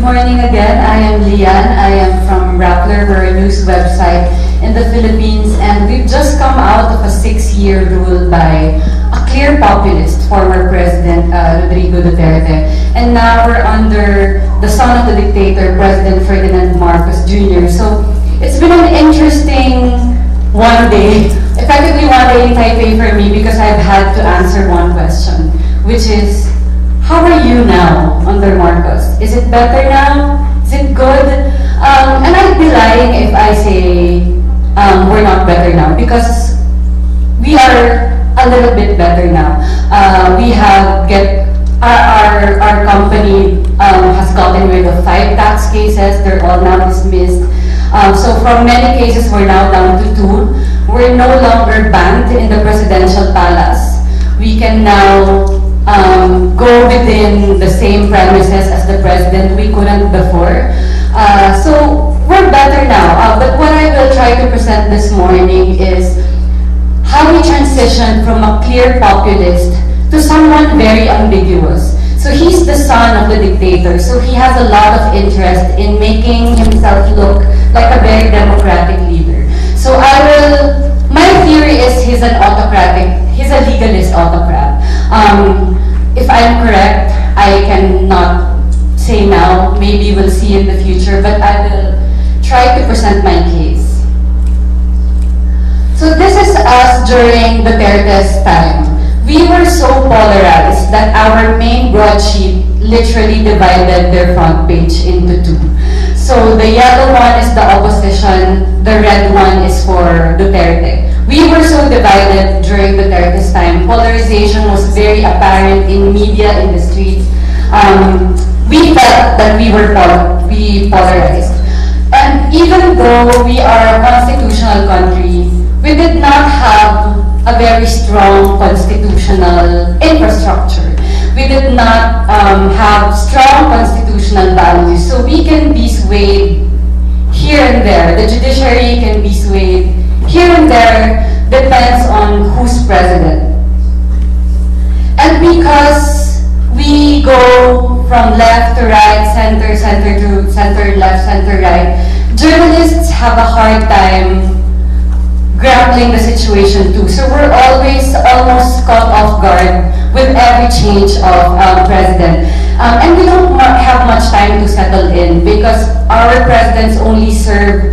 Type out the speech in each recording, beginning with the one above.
morning again. I am Lian. I am from Rappler. We're a news website in the Philippines, and we've just come out of a 6-year rule by a clear populist, former President Rodrigo Duterte. And now we're under the son of the dictator, President Ferdinand Marcos Jr. So it's been an interesting one day, effectively one day in Taipei for me, because I've had to answer one question, which is, how are you now under Marcos? Is it better now? Is it good? And I'd be lying if I say we're not better now, because we are a little bit better now. We have our company has gotten rid of 5 tax cases. They're all now dismissed. So from many cases, we're now down to 2. We're no longer banned in the presidential palace. We can now go within the same premises as the president. We couldn't before. So we're better now. But what I will try to present this morning is how we transitioned from a clear populist to someone very ambiguous. So he's the son of the dictator, so he has a lot of interest in making himself look like a very democratic leader. So my theory is he's a legalist autocrat. If I'm correct, I cannot say now, maybe we'll see in the future, but I will try to present my case. So this is us during Duterte's time. We were so polarized that our main broadsheet literally divided their front page into 2. So the yellow one is the opposition, the red one is for Duterte. We were so divided during Duterte's time. Polarization was very apparent in media, in the streets. We felt that we polarized. And even though we are a constitutional country, we did not have a very strong constitutional infrastructure. We did not have strong constitutional values, so we can be swayed here and there. The judiciary can be swayed here and there, depends on who's president. And because we go from left to right, center to center, left, center, right, journalists have a hard time grappling the situation too. So we're always almost caught off guard with every change of president. And we don't have much time to settle in because our presidents only serve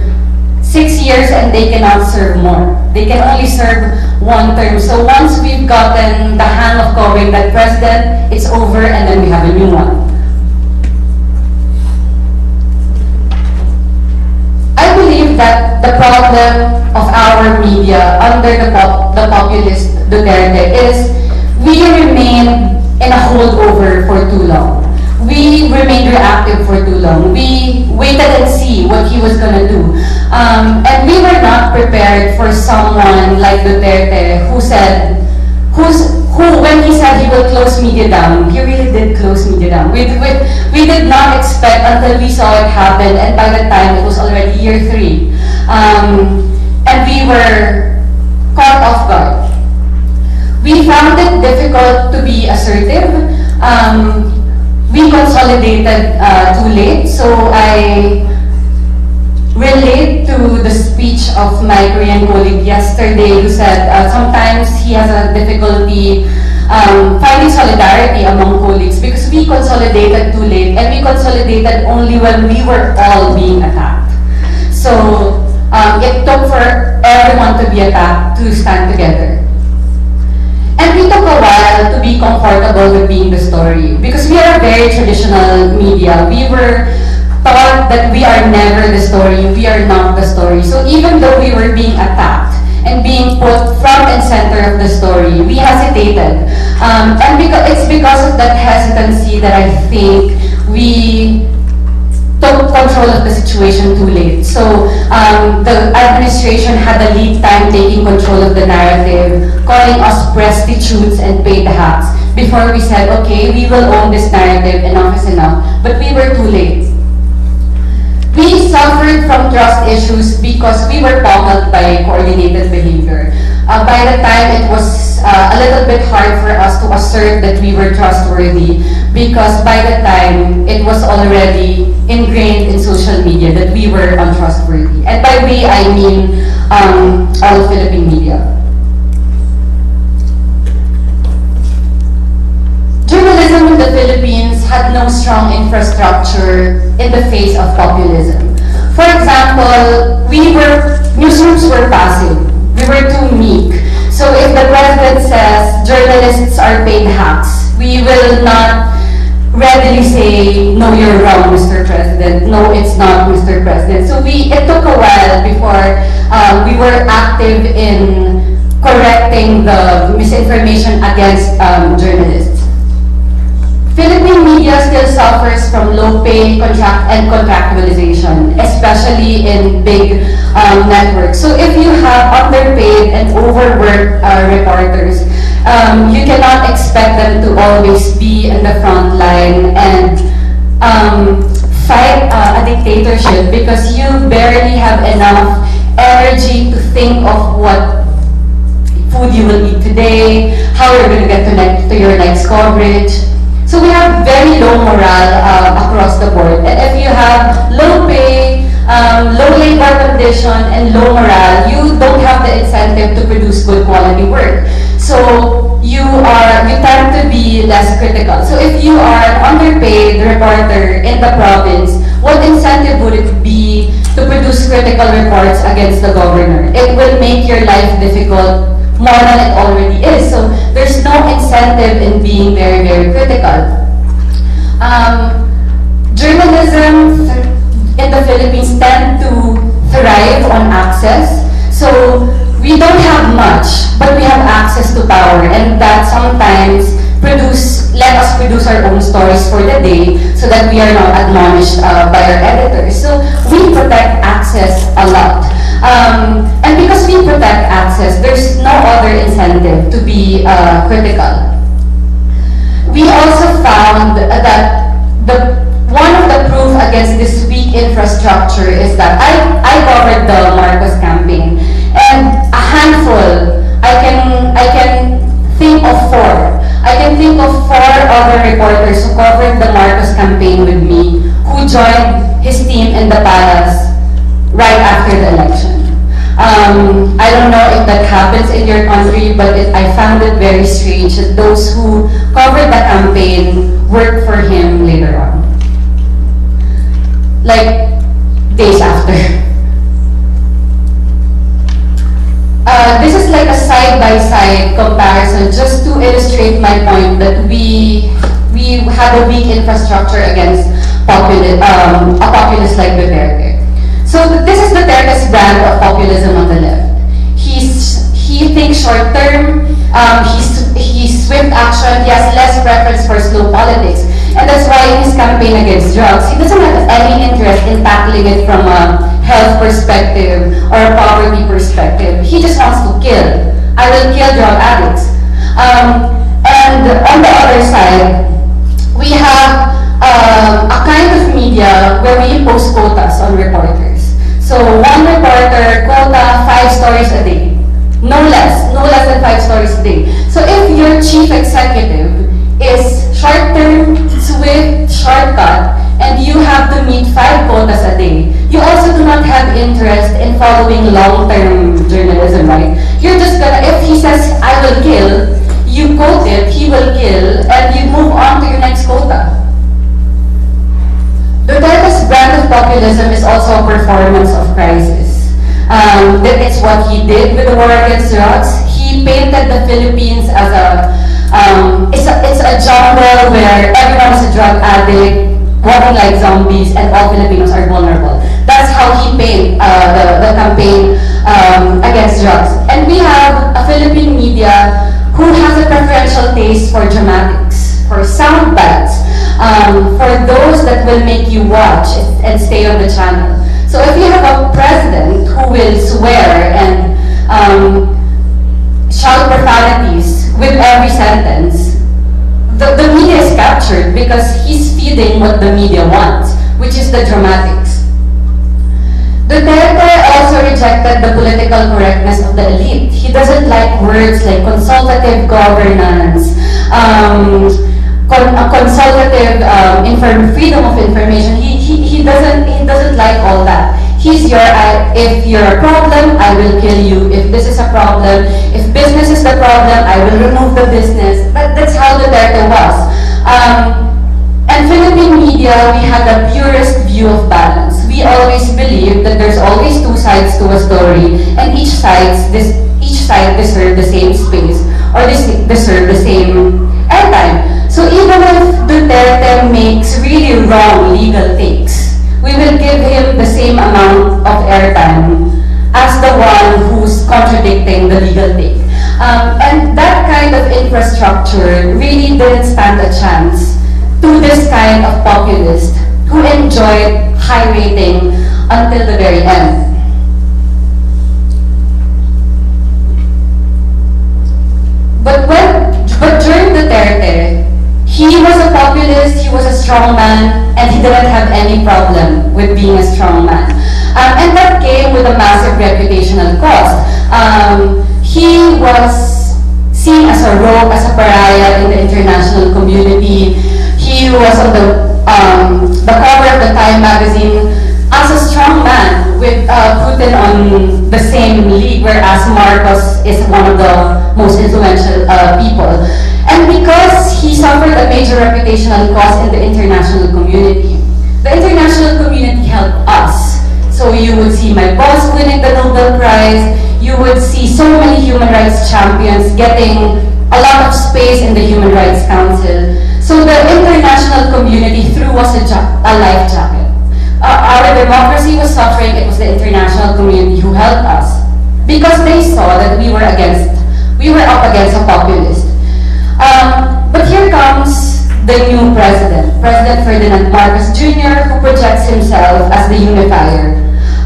6 years and they cannot serve more. They can only serve 1 term. So once we've gotten the hang of covering that president, it's over and then we have a new one. I believe that the problem of our media under the populist Duterte is we remained in a holdover for too long. We remained reactive for too long. We waited and see what he was going to do. And we were not prepared for someone like Duterte who when he said he will close media down, he really did close media down. We did not expect until we saw it happen, and by the time it was already year 3. And we were caught off guard. We found it difficult to be assertive. We consolidated too late, so I relate to the speech of my Korean colleague yesterday who said sometimes he has a difficulty finding solidarity among colleagues because we consolidated too late, and we consolidated only when we were all being attacked. So it took for everyone to be attacked to stand together. And we took a while to be comfortable with being the story because we are a very traditional media. We were thought that we are never the story, we are not the story. So even though we were being attacked and being put front and center of the story, we hesitated. And it's because of that hesitancy that I think we took control of the situation too late. So the administration had a lead time taking control of the narrative, calling us prostitutes and paid hacks before we said, okay, we will own this narrative, enough is enough. But we were too late. We suffered from trust issues because we were pummeled by coordinated behavior. By the time it was a little bit hard for us to assert that we were trustworthy because by the time it was already ingrained in social media that we were untrustworthy. And by we, I mean all Philippine media. Journalism in the Philippines had no strong infrastructure in the face of populism. For example, newsrooms were passive. We were too meek. So if the president says journalists are paid hacks, we will not readily say, no, you're wrong, Mr. President. No, it's not, Mr. President. So it took a while before we were active in correcting the misinformation against journalists. Philippine media still suffers from low pay and contractualization, especially in big networks. So if you have underpaid and overworked reporters, you cannot expect them to always be in the front line and fight a dictatorship because you barely have enough energy to think of what food you will eat today, how you're going to get to your next coverage. So we have very low morale across the board. And if you have low pay, low labor condition, and low morale, you don't have the incentive to produce good quality work. So you tend to be less critical. So if you are an underpaid reporter in the province, what incentive would it be to produce critical reports against the governor? It will make your life difficult more than it already is. So there's no incentive in being very, very critical. Journalism in the Philippines tend to thrive on access. So we don't have much, but we have access to power, and that sometimes let us produce our own stories for the day so that we are not admonished by our editors. So we protect access a lot. And because we protect access, there's no other incentive to be critical. We also found that one of the proof against this weak infrastructure is that I covered the Marcos campaign, and a handful, I can think of four. I can think of four other reporters who covered the Marcos campaign with me, who joined his team in the palace right after the election. I don't know if that happens in your country, but I found it very strange that those who covered the campaign worked for him later on, like days after. This is like a side-by-side comparison just to illustrate my point that we had a weak infrastructure against a populist like Duterte. So this is Duterte's brand of populism on the left. He thinks short-term, he's swift action, he has less preference for slow politics. And that's why in his campaign against drugs, he doesn't have any interest in tackling it from a health perspective or a poverty perspective. He just wants to kill. I will kill drug addicts. And on the other side, we have a kind of media where we impose quotas on reporters. So one reporter, quota 5 stories a day. No less than 5 stories a day. So if your chief executive is short-term, swift, shortcut, and you have to meet 5 quotas a day, you also do not have interest in following long-term journalism, right? You're just gonna, if he says, I will kill, you quote it, he will kill, and you move on to your next quota. Duterte's brand of populism is also a performance of crisis. It's what he did with the war against drugs. He painted the Philippines as it's a jungle where everyone is a drug addict, walking like zombies, and all Filipinos are vulnerable. That's how he painted the campaign against drugs. And we have a Philippine media who has a preferential taste for dramatics, for sound bites, for those that will make you watch and stay on the channel. So if you have a president who will swear and shout profanities with every sentence, the media is captured because he's feeding what the media wants, which is the dramatics. Duterte also also rejected the political correctness of the elite. He doesn't like words like consultative governance, freedom of information. He doesn't like all that. He's your, if you're a problem, I will kill you. If this is a problem, if business is the problem, I will remove the business. That's how Duterte was. And Philippine media, we had the purest view of balance. We always believe that there's always two sides to a story, and each side deserves the same space, or deserve the same airtime. So even if Duterte makes really wrong legal takes, we will give him the same amount of airtime as the one who's contradicting the legal take. And that kind of infrastructure really didn't stand a chance to this kind of populist who enjoyed high rating until the very end. But during Duterte, he was a populist, he was a strong man, and he didn't have any problem with being a strong man. And that came with a massive reputational cost. He was seen as a rogue, as a pariah in the international community. He was on the cover of the Time magazine as a strong man with Putin on the same league, whereas Marcos is one of the most influential people. And because he suffered a major reputational cost in the international community, the international community helped us. So you would see my boss winning the Nobel Prize, you would see so many human rights champions getting a lot of space in the Human Rights Council. So the international community threw us a life jacket. Our democracy was suffering, it was the international community who helped us, because they saw that we were up against a populist. But here comes the new president, President Ferdinand Marcos Jr., who projects himself as the unifier.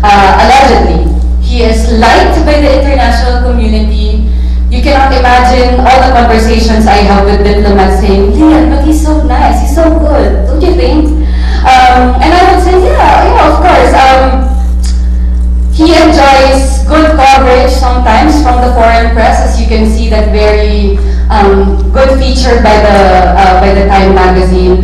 Allegedly, he is liked by the international community. You cannot imagine all the conversations I have with diplomats saying, Lian, but he's so nice, he's so good, don't you think? And I would say, yeah, of course. He enjoys good coverage sometimes from the foreign press, as you can see that very good feature by the Time magazine.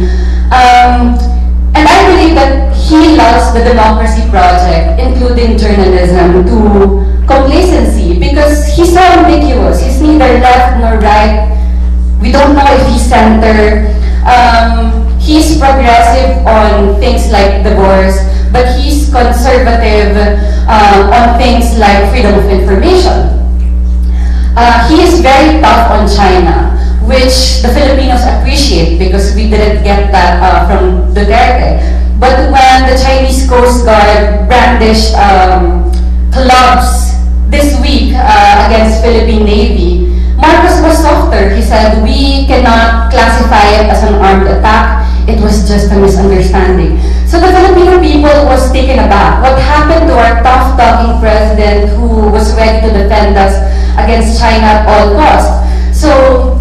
And I believe that he loves the democracy project, including journalism, to complacency, because he's so ambiguous. He's neither left nor right. We don't know if he's center. He's progressive on things like divorce, but he's conservative on things like freedom of information. He is very tough on China, which the Filipinos appreciate because we didn't get that from Duterte. But when the Chinese Coast Guard brandished clubs this week against Philippine Navy, Marcos was softer. He said, we cannot classify it as an armed attack. It was just a misunderstanding. So the Filipino people was taken aback. What happened to our tough-talking president who was ready to defend us against China at all costs? So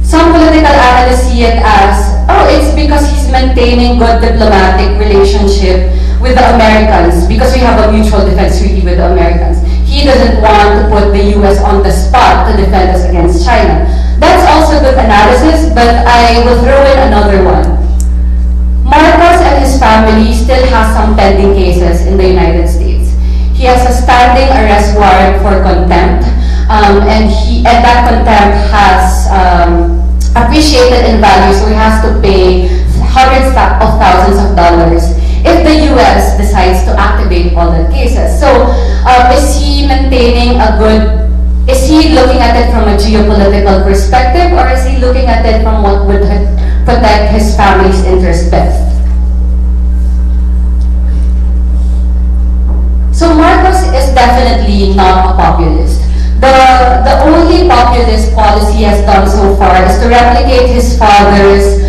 some political analysts see it as, oh, it's because he's maintaining good diplomatic relationship with the Americans because we have a mutual defense treaty with the Americans. He doesn't want to put the US on the spot to defend us against China. That's also good analysis, but I will throw in another one. Marcos and his family still has some pending cases in the United States. He has a standing arrest warrant for contempt, and that contempt has appreciated in value, so he has to pay hundreds of thousands of dollars if the US decides to activate all the cases. So is he maintaining is he looking at it from a geopolitical perspective, or is he looking at it from what would protect his family's interest best? So Marcos is definitely not a populist. The only populist policy he has done so far is to replicate his father's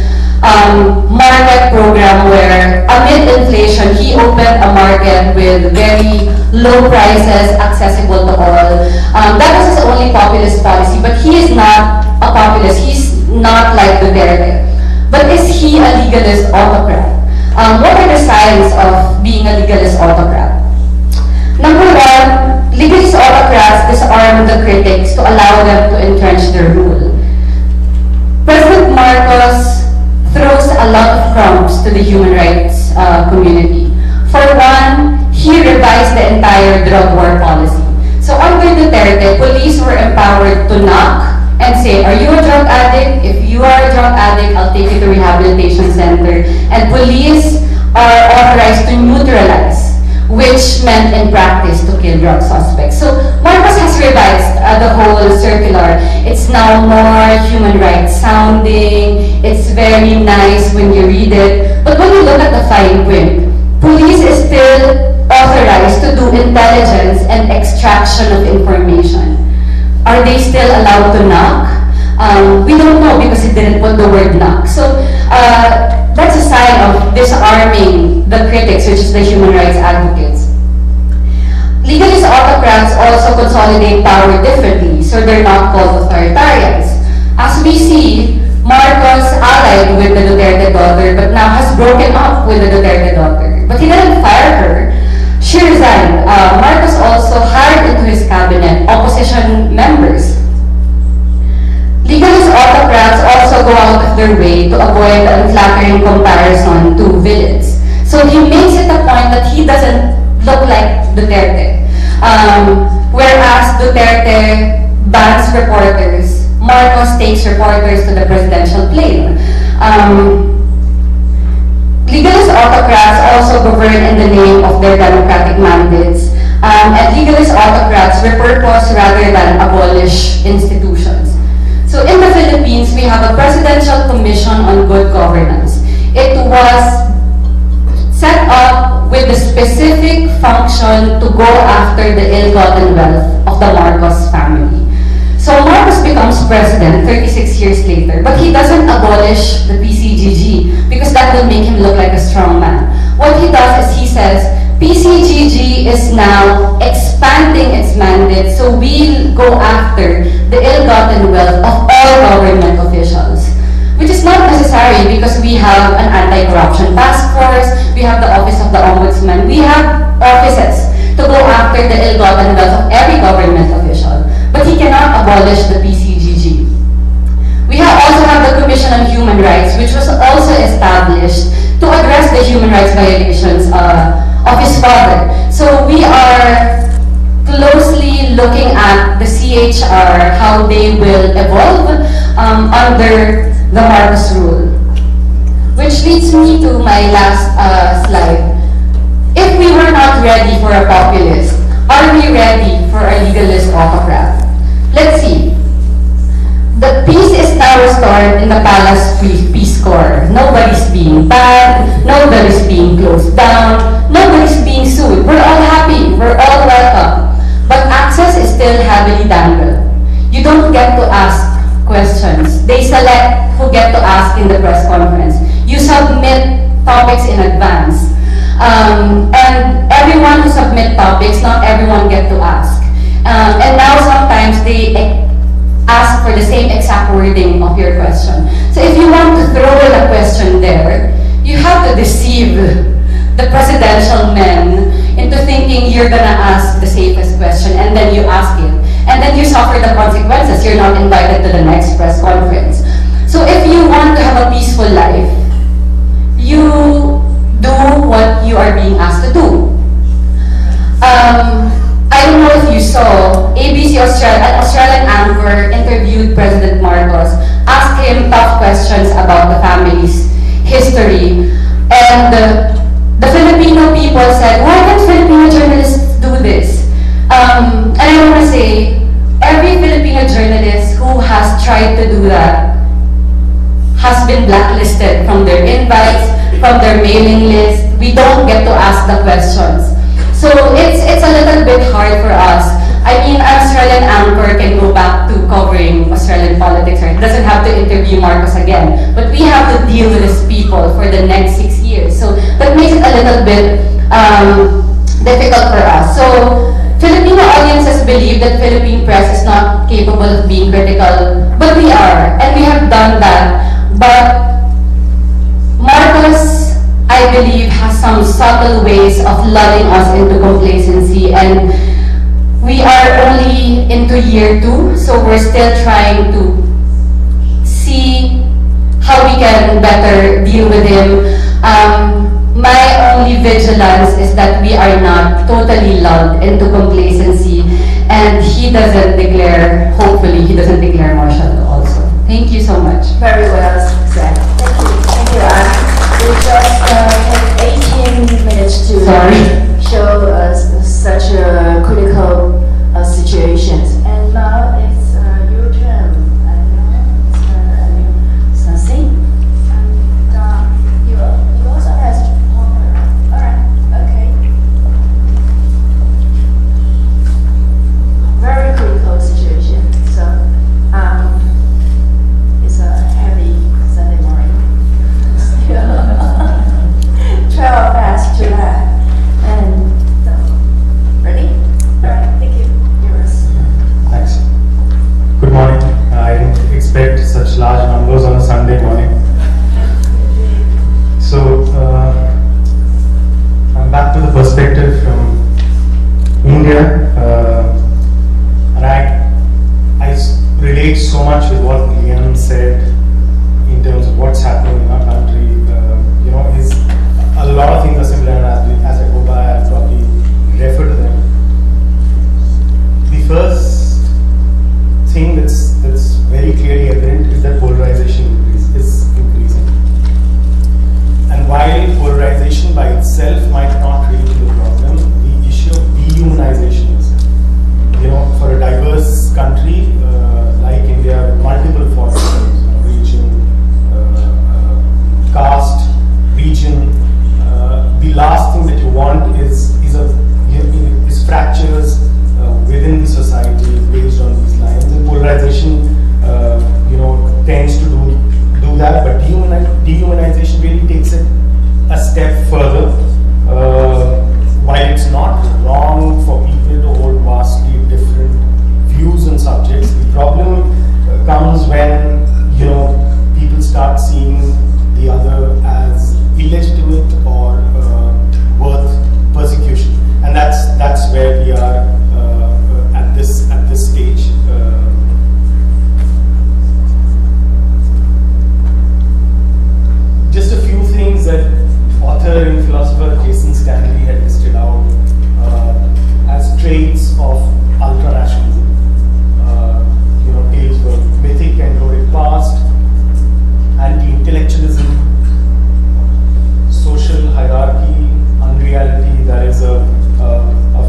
market program, where amid inflation he opened a market with very low prices accessible to all. That was his only populist policy, but he is not a populist. He's not like Duterte. But is he a legalist autocrat? What are the signs of being a legalist autocrat? Number one, legalist autocrats disarm the critics to allow them to entrench their rule. President Marcos throws a lot of crumbs to the human rights community. For one, he revised the entire drug war policy. So under Duterte, police were empowered to knock and say, are you a drug addict? If you are a drug addict, I'll take you to rehabilitation center. And police are authorized to neutralize, which meant in practice to kill drug suspects. So Marcos has revised the whole circular. It's now more human rights sounding. It's very nice when you read it. But when you look at the fine print, police is still authorized to do intelligence and extraction of information. Are they still allowed to knock? We don't know because he didn't put the word knock. So that's a sign of disarming the critics, which is the human rights advocates. Legalist autocrats also consolidate power differently, so they're not called authoritarians. As we see, Marcos allied with the Duterte daughter, but now has broken up with the Duterte daughter. But he didn't fire her. She resigned. Marcos also hired into his cabinet opposition members. Legalist autocrats also go out of their way to avoid the unflattering comparison to villains. So he makes it a point that he doesn't look like Duterte. Whereas Duterte bans reporters, Marcos takes reporters to the presidential plane. Legalist autocrats also govern in the name of their democratic mandates. And legalist autocrats repurpose rather than abolish institutions. So in the Philippines, we have a Presidential Commission on Good Governance. It was set up with the specific function to go after the ill-gotten wealth of the Marcos family. So Marcos becomes president 36 years later, but he doesn't abolish the PCGG because that will make him look like a strong man. What he does is he says, PCGG is now expanding its mandate, so we'll go after the ill-gotten wealth of all government officials. Which is not necessary because we have an anti-corruption task force, we have the office of the ombudsman, we have offices to go after the ill-gotten wealth of every government official. But he cannot abolish the PCGG. We also have the Commission on Human Rights, which was also established to address the human rights violations of his father. So we are closely looking at the CHR, how they will evolve under the Marcos rule. Which leads me to my last slide. If we were not ready for a populist, are we ready for a legalist autocrat? Let's see. The peace is now restored in the Palace Peace Corps. Nobody's being banned, nobody's being closed down, nobody's being sued. We're all happy, we're all welcome. But access is still heavily dangled. You don't get to ask questions. They select who get to ask in the press conference. You submit topics in advance. And everyone who submit topics, not everyone get to ask. And now sometimes they ask for the same exact wording of your question. So if you want to throw in a question there, you have to deceive the presidential men into thinking you're gonna ask the safest question, and then you ask it. And then you suffer the consequences. You're not invited to the next press conference. So if you want to have a peaceful life, you do what you are being asked to do. I don't know if you saw, ABC Australia, an Australian anchor interviewed President Marcos, asked him tough questions about the family's history. And the Filipino people said, why can't Filipino journalists do this? And I want to say, every Filipino journalist who has tried to do that has been blacklisted from their invites, from their mailing list. We don't get to ask the questions. So it's a little bit hard for us. I mean, an Australian anchor can go back to covering Australian politics, right? Doesn't have to interview Marcos again. But we have to deal with these people for the next 6 years. So that makes it a little bit difficult for us. So Filipino audiences believe that Philippine press is not capable of being critical, but we are, and we have done that. But Marcos, I believe, has some subtle ways of lulling us into complacency, and we are only into year 2, so we're still trying to see how we can better deal with him. My only vigilance is that we are not totally lulled into complacency, and he doesn't declare, hopefully he doesn't declare martial law also. Thank you so much. Very well said. Thank you, Anne. We just take 18 minutes to show us such a critical situations. And now it's your turn. Anil, Sasi. And you also has honor. All right. Okay. Very critical situation. So it's a heavy Sunday morning. Try our best to that. And ready? All right. Thank you. Yours. Thanks. Good morning. I didn't expect such large numbers on a Sunday morning. So I'm back to the perspective from India, and I relate so much with what Lian said in terms of what's happening in our country. Is a lot of things are similar, and as I go by, I'll probably refer to them. The first thing that's very clearly evident is that polarization is increasing. And while polarization by itself might not really be a problem, the issue of dehumanization is, for a diverse country like India with multiple forces, region, caste, region, the last thing that you want is fractures within the society based on these lines. And polarization, tends to do that, but dehumanization really takes it a step further. While it's not wrong for people to hold vastly different views on subjects, the problem comes when people start seeing the other as illegitimate or worth persecution, and that's where we are at this stage. Just a few things that author and philosopher Jason Stanley had listed out as traits of ultranationalism. Tales of mythic and heroic past, anti-intellectualism, social hierarchy, unreality, that is a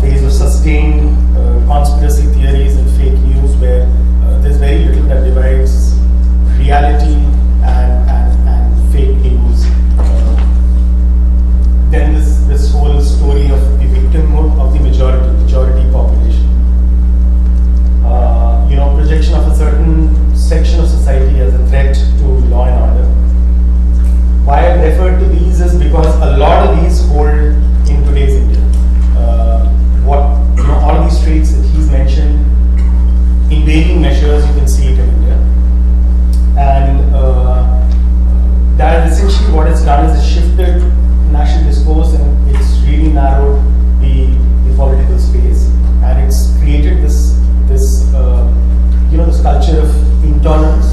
phase of sustained conspiracy theories and fake news where there's very little that divides reality and fake news. Then this whole story of the victimhood of the majority population. Projection of a certain section of society as a threat to law and order. Why I've referred to these is because a lot of these hold in today's India. All of these traits that he's mentioned, in varying measures, you can see it in India. And that is essentially what it's done is it shifted national discourse, and it's really narrowed the political space, and it's created this culture of intolerance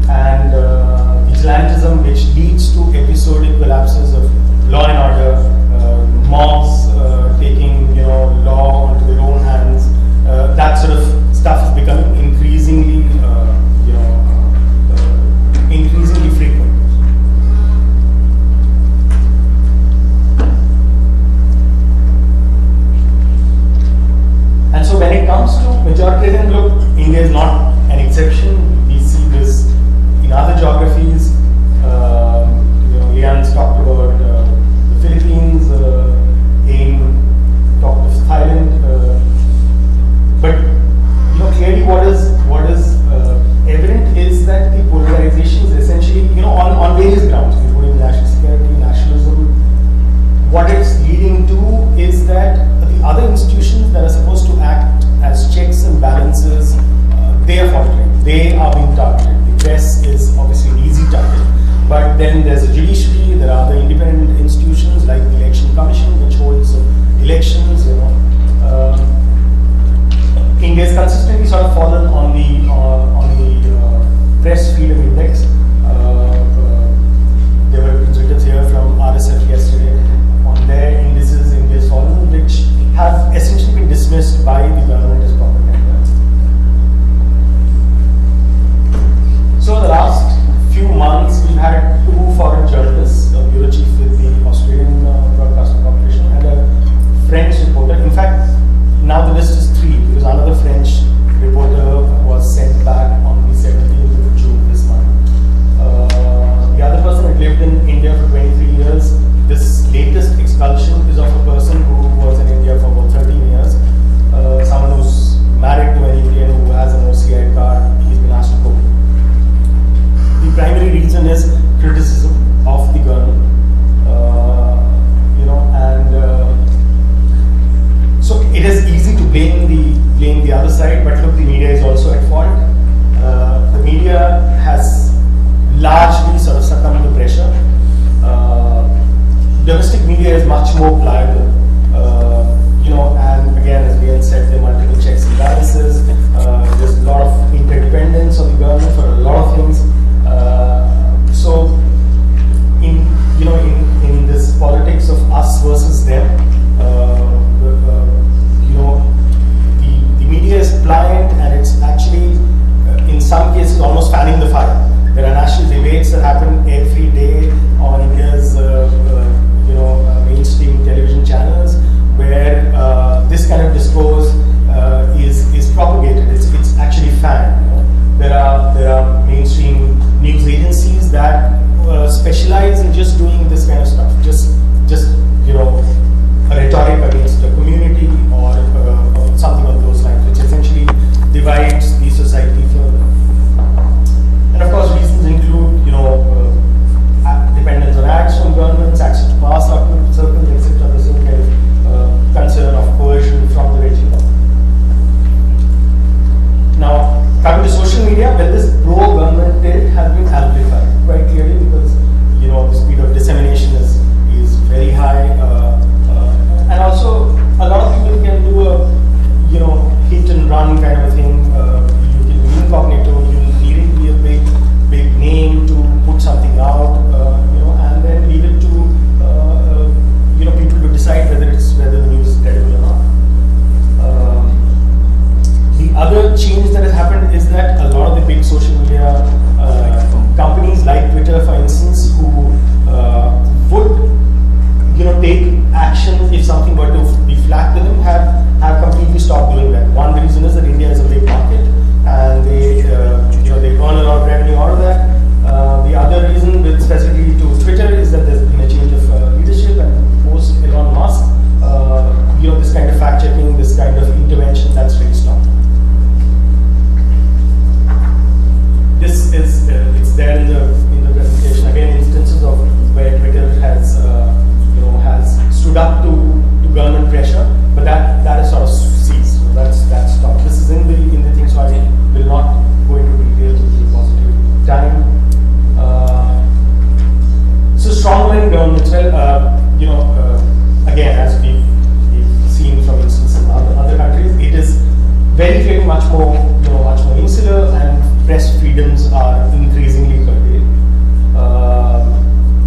and vigilantism, which leads to episodic collapses of law and order, mobs taking law into their own hands. That sort of stuff is becoming increasingly frequent. And so when it comes to majoritarianism, look, India is not an exception. We see this in other geographies. Lian's talked about the Philippines, Ain talked of Thailand. But clearly what is evident is that the polarization is essentially on various grounds, including national security, nationalism. What it's leading to is that the other institutions that are supposed to act as checks and balances, they are faltering. They are being targeted. The press is obviously an easy target. But then there's a judiciary, there are other independent institutions like the much more pliable. And again, as Lian said, there are multiple checks and balances. There's a lot of interdependence of the government for a lot of things. So, in this politics of us versus them, the media is blind, and it's actually, in some cases, almost fanning the fire. There are national debates that happen every day on India's, mainstream television channels, where this kind of discourse is propagated. It's actually fanned. There are mainstream news agencies that specialize in just doing this kind of stuff, just a rhetoric against a community or something on those lines, which essentially divides the society further. And of course, reasons include dependence on acts from governments, access to power circles, etc. The same kind of concern of coercion from the regime. Now, coming to social media, well, this pro-government tilt has been amplified quite clearly because the speed of dissemination is very high, and also a lot of people can do a hit and run kind of a thing. You can be incognito. You need to be a big name to put something out, and then leave it to people to decide whether the news is credible or not. The other change that has happened is that a lot of the big social media companies like Twitter, for instance, who would take action if something were to be flagged to them, have completely stopped doing that. One reason is that India is a big market, and they earn a lot of revenue out of that. The other reason, with specifically to Twitter, is that there's been a change of leadership, and post Elon Musk, this kind of fact checking, this kind of intervention, that's really stopped. This is it's there in the presentation. Again, instances of where Twitter has stood up to government pressure, but that is sort of ceased. So that's stopped. This is in the thing, so I will not go into details with the positive time. So strongman governments. Well, again, as we've seen from instances in other countries, it is very much more insular, and press freedoms are increasingly curtailed.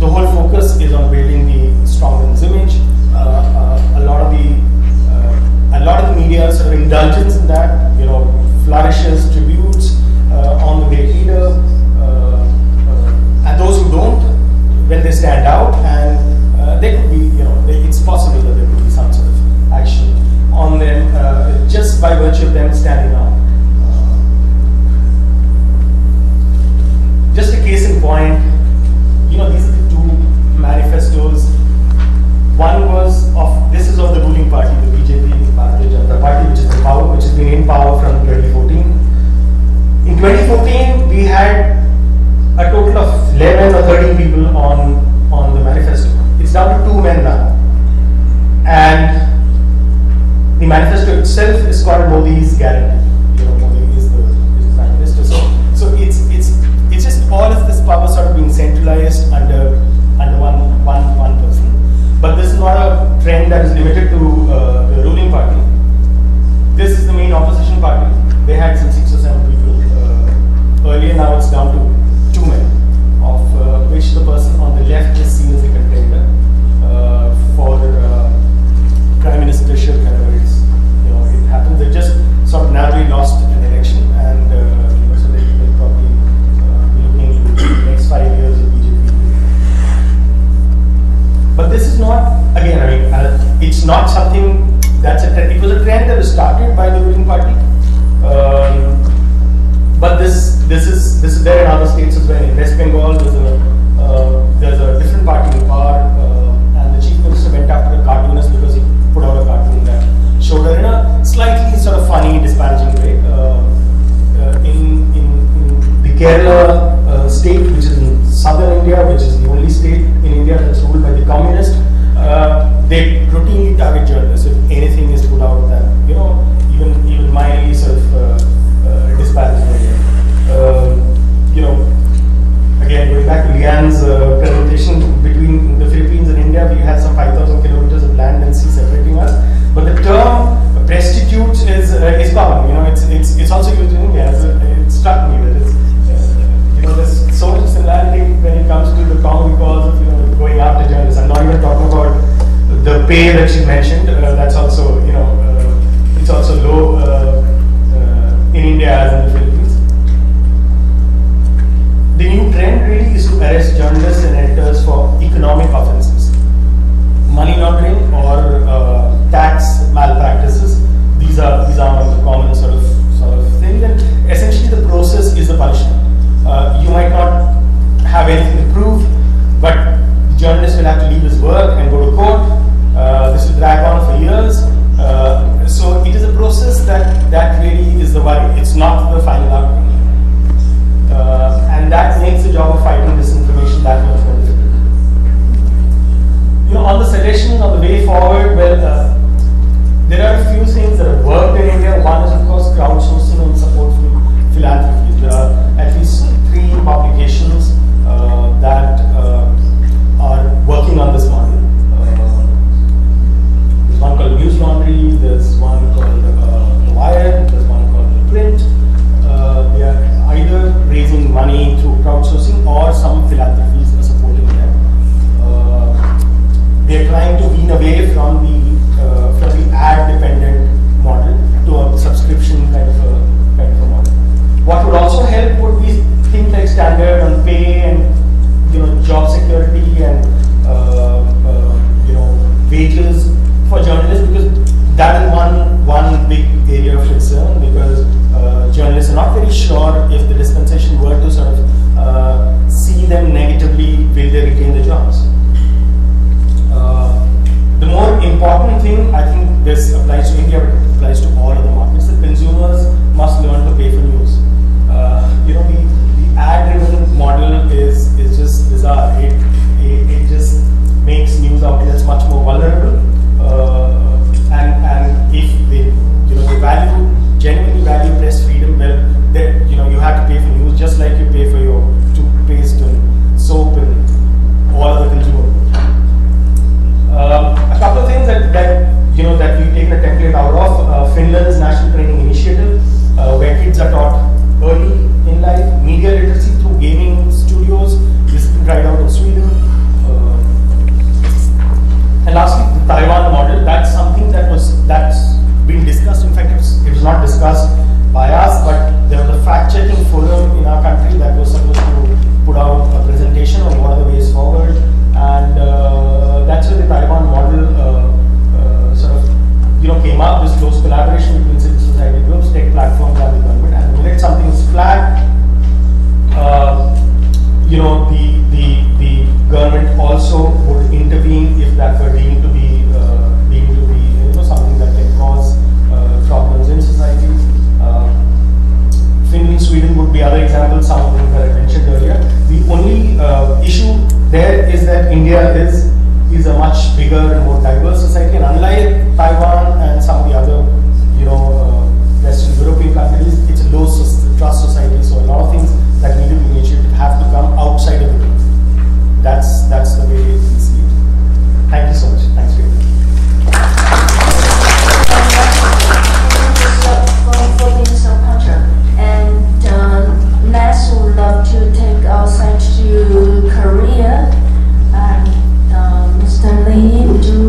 The whole focus is on building the strongman's image. A lot of the media sort of indulgence in that, flourishes tributes on the great leader, and those who don't, when they stand out, and there could be, it's possible that there could be some sort of action on them just by virtue of them standing out. Just a case in point, these are the two manifestos. One this is of the ruling party, the BJP, Bharatiya Janata Party, which is in power, which has been in power from 2014. In 2014, we had a total of 11 or 13 people on the manifesto. It's down to 2 men now. And the manifesto itself is called Modi's Guarantee. Modi is the Prime Minister. So it's just all of this power sort of being centralized under one person. But this is not a trend that is limited to the ruling party. This is the main opposition party. They had some 6 or 7 people earlier. Now it's down to 2 men, of which the person on the left is seen as a contender for prime ministership. Whenever it happens, they just sort of narrowly lost an election, and so they'll probably be looking into the next 5 years of BJP. But this is not, again, it's not something that's a trend. It was a trend that was started by the ruling party, but this is there in other states as well. In West Bengal, there's a different party in power, and the chief minister went after a cartoonist because he put out a cartoon that showed her in a slightly sort of funny, disparaging way. In the Kerala state, which is in southern India, which is the only state in India that's ruled by the communist, they routinely target journalists if anything is put out that even mildly sort of disparaging way. Again, going back to Lian's presentation, between the Philippines pay that she mentioned, that's also, it's also low in India as in the Philippines. The new trend really is to arrest journalists and editors for economic offenses, money laundering or tax malpractices. These are among the common sort of things. And essentially, the process is the punishment. You might not have anything to prove, but the journalist will have to leave his work and go to court. This will drag on for years. So it is a process that really is the worry. It's not the final outcome. And that makes the job of fighting disinformation that much more difficult. On the suggestions on the way forward, well, there are a few things that have worked in India. One is, of course, crowdsourcing and support for philanthropy. There are at least 3 publications that are working on this model. There's one called News Laundry, there's one called The Wire, there's one called The Print. They are either raising money through crowdsourcing or some philanthropies are supporting them. They are trying to wean away from the ad-dependent model to a subscription kind of a model. What would also help would be things like standard on pay and job security and wages for journalists, because that is one big area of concern, because journalists are not very sure if the dispensation were to sort of see them negatively, will they retain the jobs. The more important thing, I think this applies to India, but it applies to all other markets, that consumers must learn to pay for news. The ad-driven model is just bizarre. It just makes news outlets much more vulnerable. And if they genuinely value press freedom, well, you have to pay for news just like you pay for your toothpaste and soap and all other consumer goods. A couple of things that we've taken a template out of. Finland's National Training Initiative, where kids are taught early in life, media literacy through gaming studios. This has been tried out in Sweden. And lastly, the Taiwan model. That's something that's been discussed. In fact, it was not discussed by us, but there was a fact-checking forum in our country that was supposed to put out a presentation on what are the ways forward, and that's where the Taiwan model came up. This close collaboration between civil society groups, tech platforms, and the government. And the minute something is flagged, the government also would intervene if that were deemed to be something that can cause problems in society. Finland, Sweden would be other examples, some of them that I mentioned earlier. The only issue there is that India is a much bigger and more diverse society, and unlike Taiwan and some of the other Western European countries, it's a low trust society, so a lot of things that need to be initiated have to come outside of the group. That's the way we see it. Thank you so much. Thanks for being so punctual. And next, we would love to take our site to Korea. And Mr. Lee, would you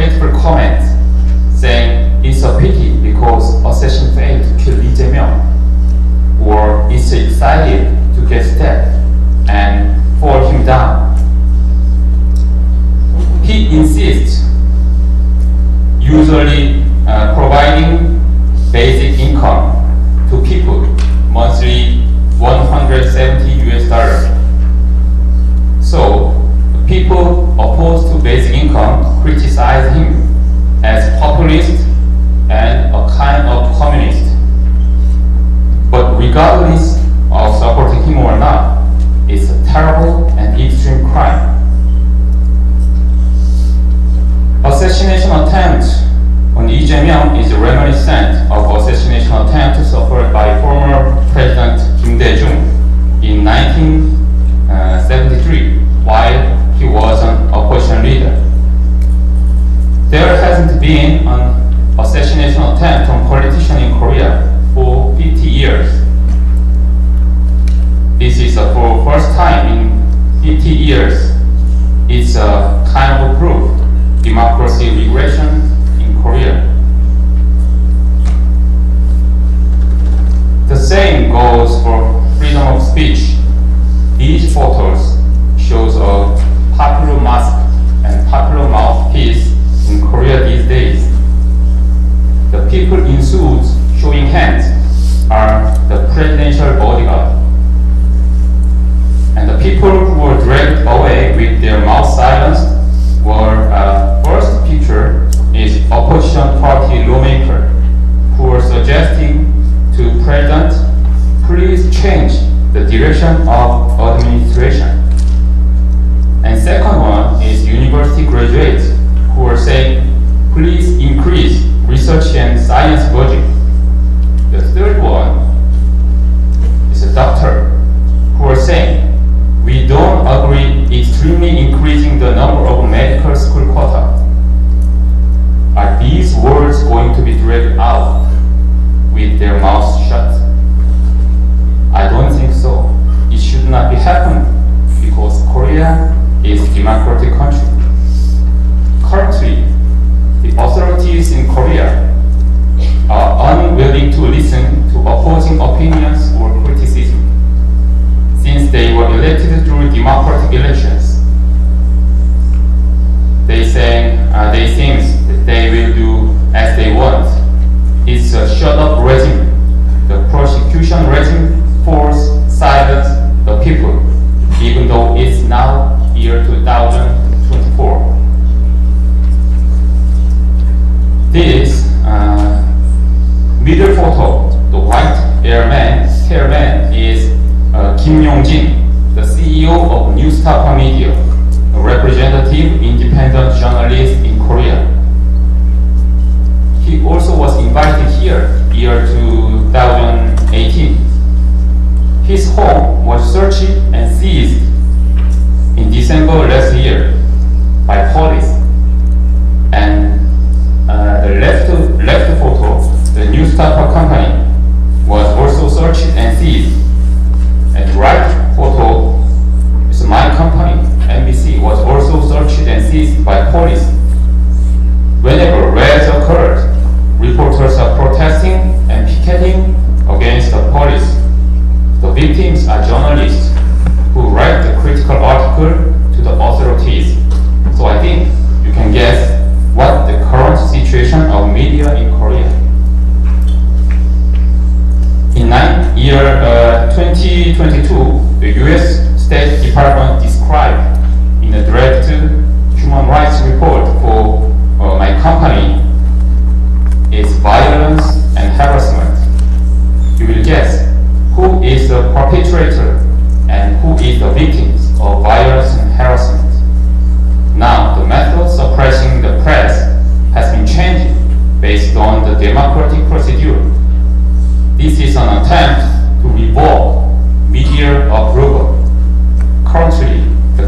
hateful comments saying it's a pity because Session failed to kill Lee Jae-myung, or it's excited to get stabbed and fall him down. He insists usually providing basic income to people, monthly $170. So people opposed to basic income criticize him as populist and a kind of communist. But regardless of supporting him or not, it's a terrible and extreme crime. Assassination attempt on Lee Jae-myung is reminiscent of assassination attempt suffered by former President Kim Dae-jung in 1973 while he was an opposition leader. There hasn't been an assassination attempt on politician in Korea for 50 years. This is for first time in 50 years. It's a kind of proof democracy regression in Korea. The same goes for freedom of speech. These photos shows a popular mask and popular mouthpiece in Korea these days. The people in suits showing hands are the presidential bodyguard. And the people who were dragged away with their mouths silenced were, first picture is opposition party lawmaker who were suggesting to President, please change the direction of administration. And second one is university graduates who were saying, please increase research and science budget. The third one is a doctor who are saying, we don't agree extremely increasing the number of medical school quota. Are these words going to be dragged out with their mouths shut? I don't think so. It should not be happening because Korea is a democratic country. Currently, the authorities in Korea are unwilling to listen to opposing opinions or criticism since they were elected through democratic elections. They think that they will do as they want. It's a shut-up regime. The prosecution regime force silence the people, even though it's now year 2024. This middle photo, the white hair man is Kim Yong-jin, the CEO of Newstar Media, a representative independent journalist in Korea. He also was invited here year 2018. His home was searched and seized in December last year by police. And the left photo, the newspaper company, was also searched and seized. And right photo is my company, NBC, was also searched and seized by police. Whenever raids occurred, reporters are protesting and picketing against the police. The victims are journalists who write the critical article to the authorities. So I think you can guess what the current situation of media in Korea. In year 2022, the US State Department described in a draft human rights report for my company is violence and harassment. You will guess who is the perpetrator and who is the victims of violence and harassment. Now, the method suppressing the press has been changed based on the democratic procedure. This is an attempt to revoke media approval. Currently, the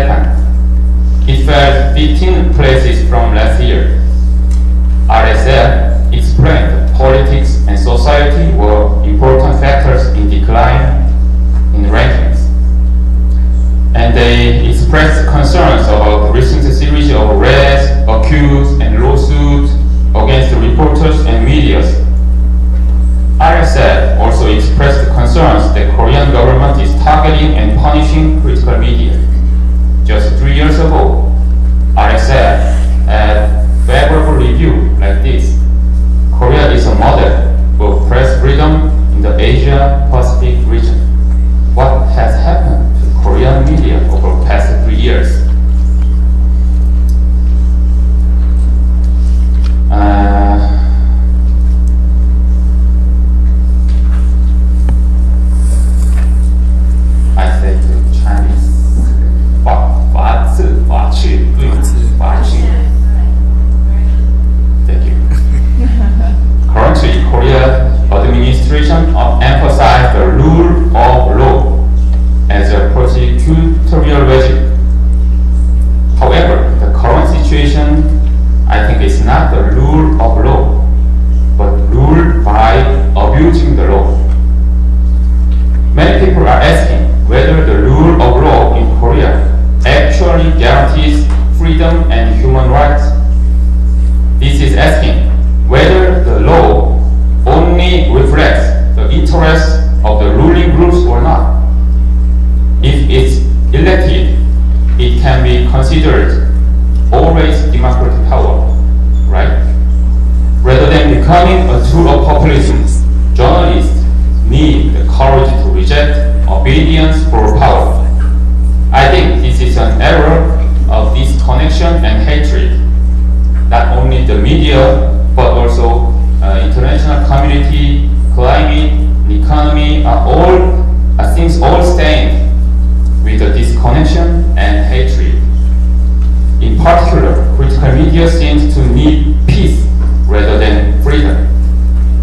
Second, it fell 15 places from last year. RSL explained that politics and society were important factors in decline in rankings. And they expressed concerns about the recent series of arrests, accused, and lawsuits against reporters and media. RSL also expressed concerns that Korean government is targeting and punishing critical media. Just 3 years ago, RSL had favorable review like this. Korea is a model for press freedom in the Asia-Pacific region. What has happened to Korean media over the past 3 years? I say to Chinese, 法治法治对法治. Thank you. Currently, Korea administration emphasized the rule of law as a prosecutorial regime. However, the current situation, I think, is not the rule of law, but ruled by abusing the law. Many people are asking whether the rule of law in Korea actually guarantees freedom and human rights. This is asking whether the law only reflects the interests of the ruling groups or not. If it's elected, it can be considered always democratic power, right? Rather than becoming a tool of populism, journalists need the courage to reject obedience for power. I think this is an era of disconnection and hatred. Not only the media, but also international community, climate, economy are things all stained with the disconnection and hatred. In particular, critical media seems to need peace rather than freedom.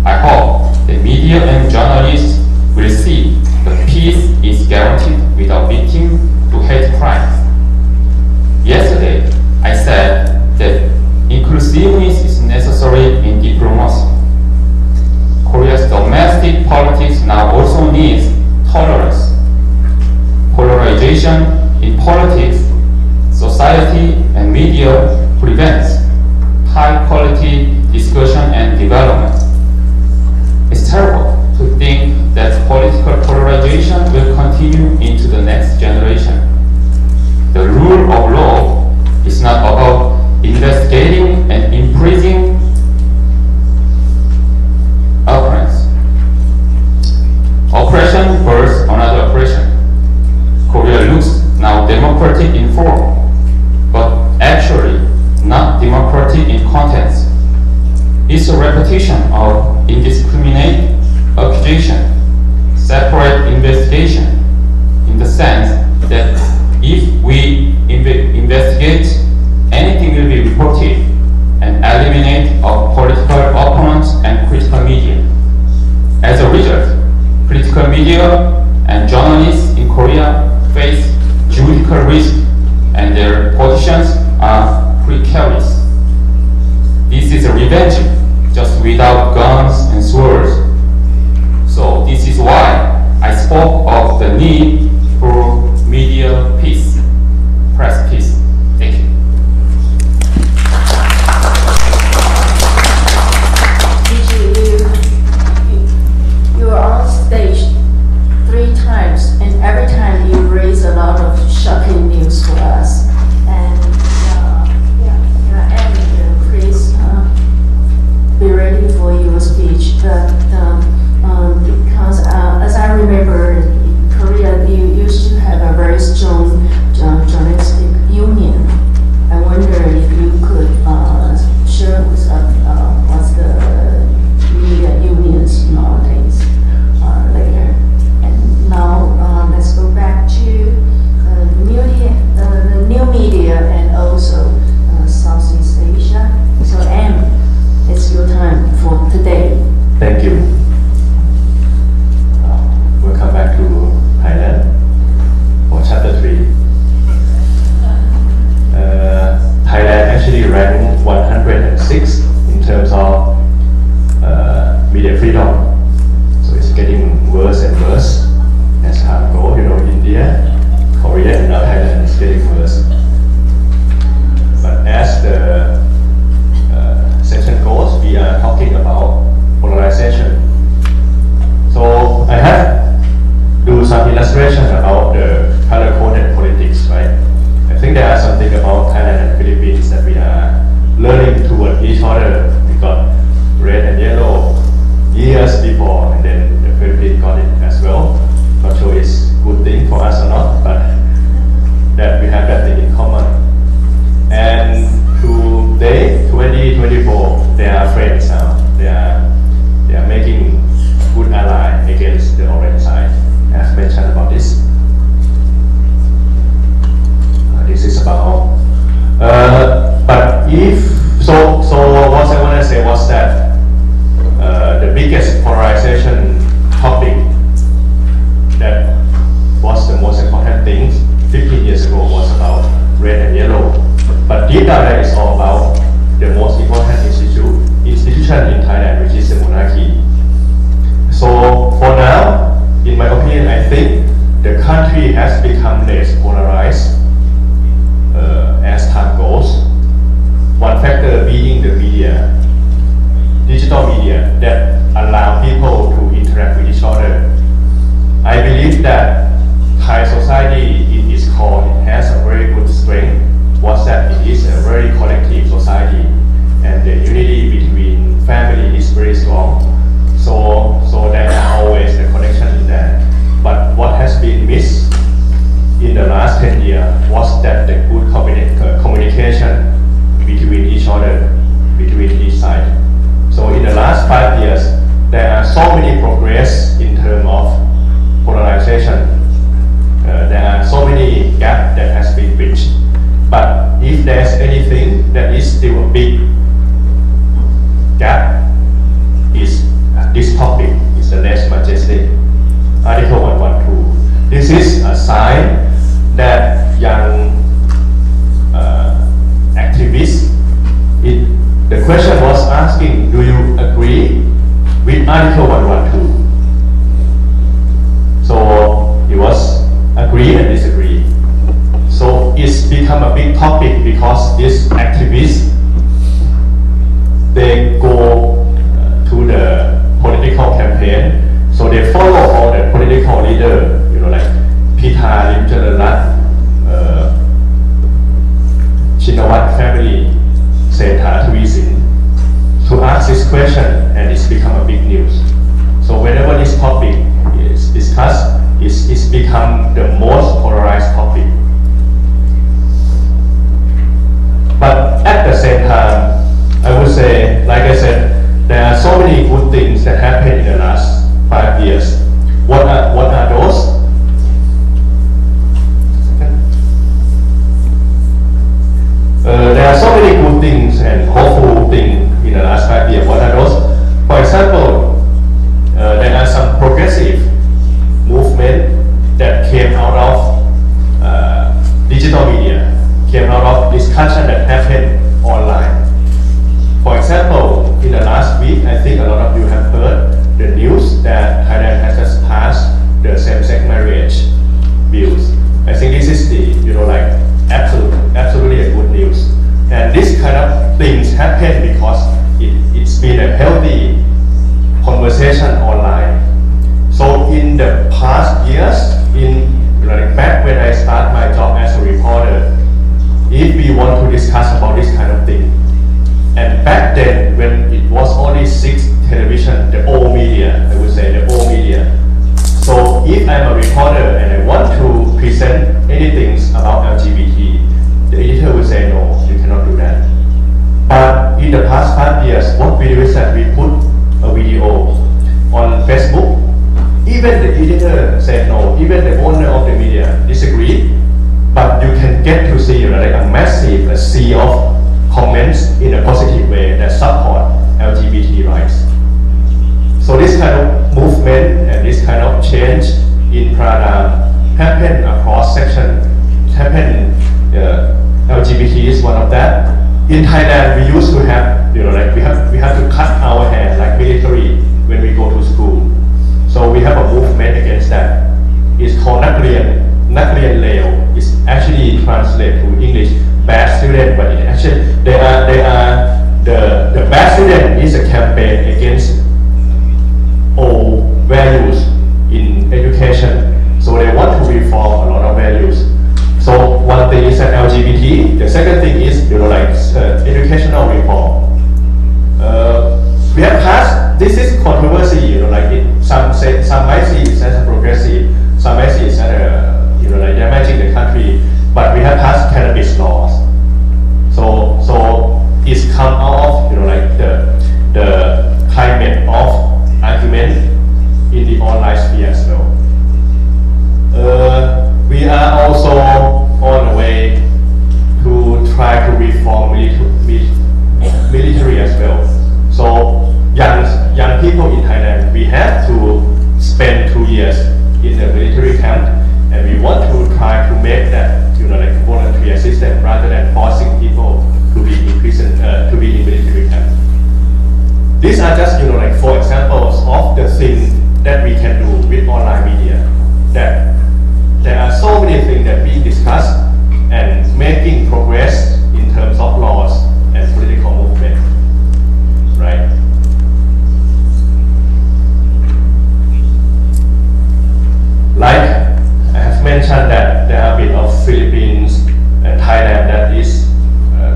I hope the media and journalists will see that peace is guaranteed without victim to hate crimes. Yesterday, I said that inclusiveness is necessary in diplomacy. Korea's domestic politics now also needs tolerance. Polarization in politics, society, and media prevents high-quality discussion and development. It's terrible to think that political polarization will continue into the next generation. The rule of law is not about investigating and imprisoning opponents. Oppression births another oppression. Korea looks now democratic in form, but actually not democratic in contents. It's a repetition of indiscriminate accusation, separate investigation, in the sense that if we investigate, anything will be reported and eliminate our political opponents and critical media. As a result, critical media and journalists in Korea face judicial risk and their positions are precarious. This is a revenge, just without guns and swords. So this is why I spoke of the need for media peace, press peace. Thank you. You were on stage 3 times, and every time you raise a lot of shocking news for us. And please be ready for your speech. But because as I remember, Korea, you think about Thailand and Philippines, that we are learning toward each other. We got red and yellow years before, and then the Philippines got it as well. Not sure it's a good thing for us or not, but that we have that thing in common. And today, 2024, they are friends now. They are making good ally against the orange side. As mentioned about this. This is about all. But if so, what I want to say was that the biggest polarization topic that was the most important thing 15 years ago was about red and yellow. But deep down that is all about the most important institution in Thailand, which is the monarchy. So for now, in my opinion, I think the country has become less polarized as time goes. One factor being the media, digital media, that allow people to interact with each other. I believe that Thai society in its core has a very good strength, was that it is a very collective society, and the unity between family is very strong. So there are always the connection in there. But what has been missed in the last 10 years was that the good communication between each other, between each side. So in the last 5 years, there are so many progress in terms of polarization. There are so many gaps that has been bridged. But if there's anything that is still a big gap, is this topic is the less majestic. Article 112. This is a sign that young activists, the question was asking, do you agree with Article 112? So it was agree and disagree. So it's become a big topic because these activists, they go to the political campaign, so they follow all the political leaders, like Pita Limjalarat, Shinawat family, Setha Thavisin, to ask this question, and it's become a big news. So whenever this topic is discussed, it's become the most polarized topic. But at the same time, I would say, like I said, there are so many good things that happened in the last 5 years. What are those? There are so many good things and hopeful things in the last 5 years. What are those? For example, there are some progressive movement that came out of digital media, came out of discussion that happened online. For example, in the last week, I think a lot of you have heard the news that Thailand has just passed the same-sex marriage bills. I think this is the, absolutely a good news. And this kind of things happen because it's been a healthy conversation online. So in the past years, back when I started my job as a reporter, if we want to discuss about this kind of thing, and back then, when it was only 6 television, the old media, I would say the old media. So if I'm a reporter and I want to present anything about LGBT, the editor would say, no, you cannot do that. But in the past 5 years, what we do is that we put a video on Facebook. Even the editor said no, even the owner of the media disagreed, but you can get to see a massive sea of comments in a positive way that support LGBT rights. So this kind of movement and this kind of change in paradigm happen across sections. LGBT is one of that. In Thailand, we used to have, we have to cut our hair like military when we go to school. So we have a movement against that. It's called Naklian Leo. It's actually translated to English bad student, but it actually the bad student is a campaign against all values in education. So they want to reform a lot of values. So one thing is that LGBT, the is, educational reform. We have passed. This is controversy. Some might see it as a progressive, some might see it as damaging the country. But we have passed cannabis laws. So it's come out of the climate of argument in the online sphere as well. We are also on the way to try to reform military as well. So young people in Thailand, we have to spend 2 years in the military camp, and we want to try to make that voluntary system rather than forcing people to be in prison, to be in military camp. These are just 4 examples of the things that we can do with online media. That there are so many things that we discuss and making progress in terms of laws and political movement, right? Like I have mentioned that there are a bit of Philippines and Thailand that is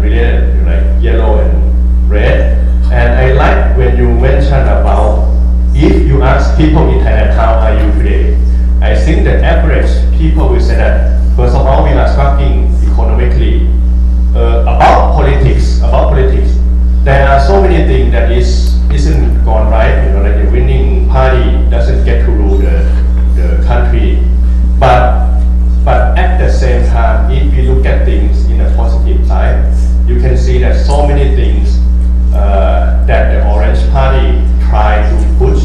related, yellow and red. And I like when you mentioned about if you ask people in Thailand, how are you today? I think the average people will say that, first of all, we are struggling economically. About politics, there are so many things that isn't gone right. The winning party doesn't get to rule the country. But at the same time, if you look at things in a positive side, you can see that so many things that the Orange Party tried to push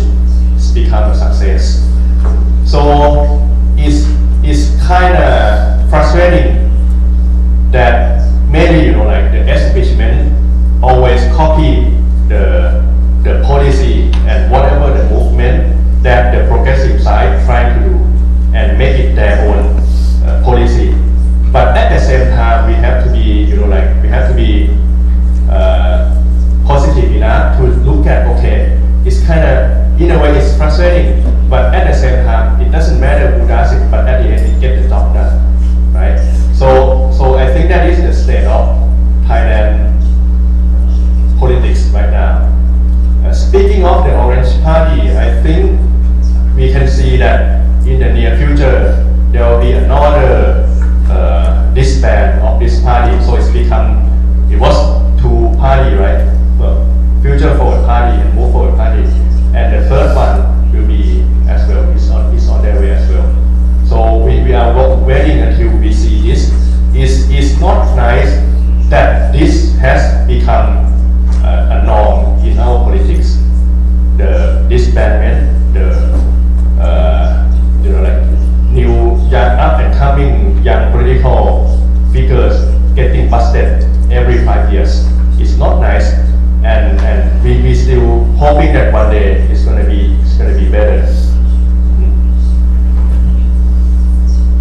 become a success. So it's kind of frustrating that maybe the establishment always copy the policy and whatever the movement that the progressive side trying to do and make it their own policy. But at the same time, we have to be positive enough to look at, okay, it's kind of, in a way, it's frustrating, but at the same time, it doesn't matter who does it, but at the end, it gets the job done, right? So I think that is the state of Thailand politics right now. Speaking of the Orange Party, I think we can see that in the near future, there will be another disband of this party. So it was 2 party, right? Well, Future Forward Party and Move Forward Party. And the third one will be as well, is on their way as well. So we are waiting until we see this. It's not nice that this has become a norm in our politics. The disbandment, new young up and coming young political figures getting busted every 5 years. It's not nice, and we still hoping that one day it's gonna be better.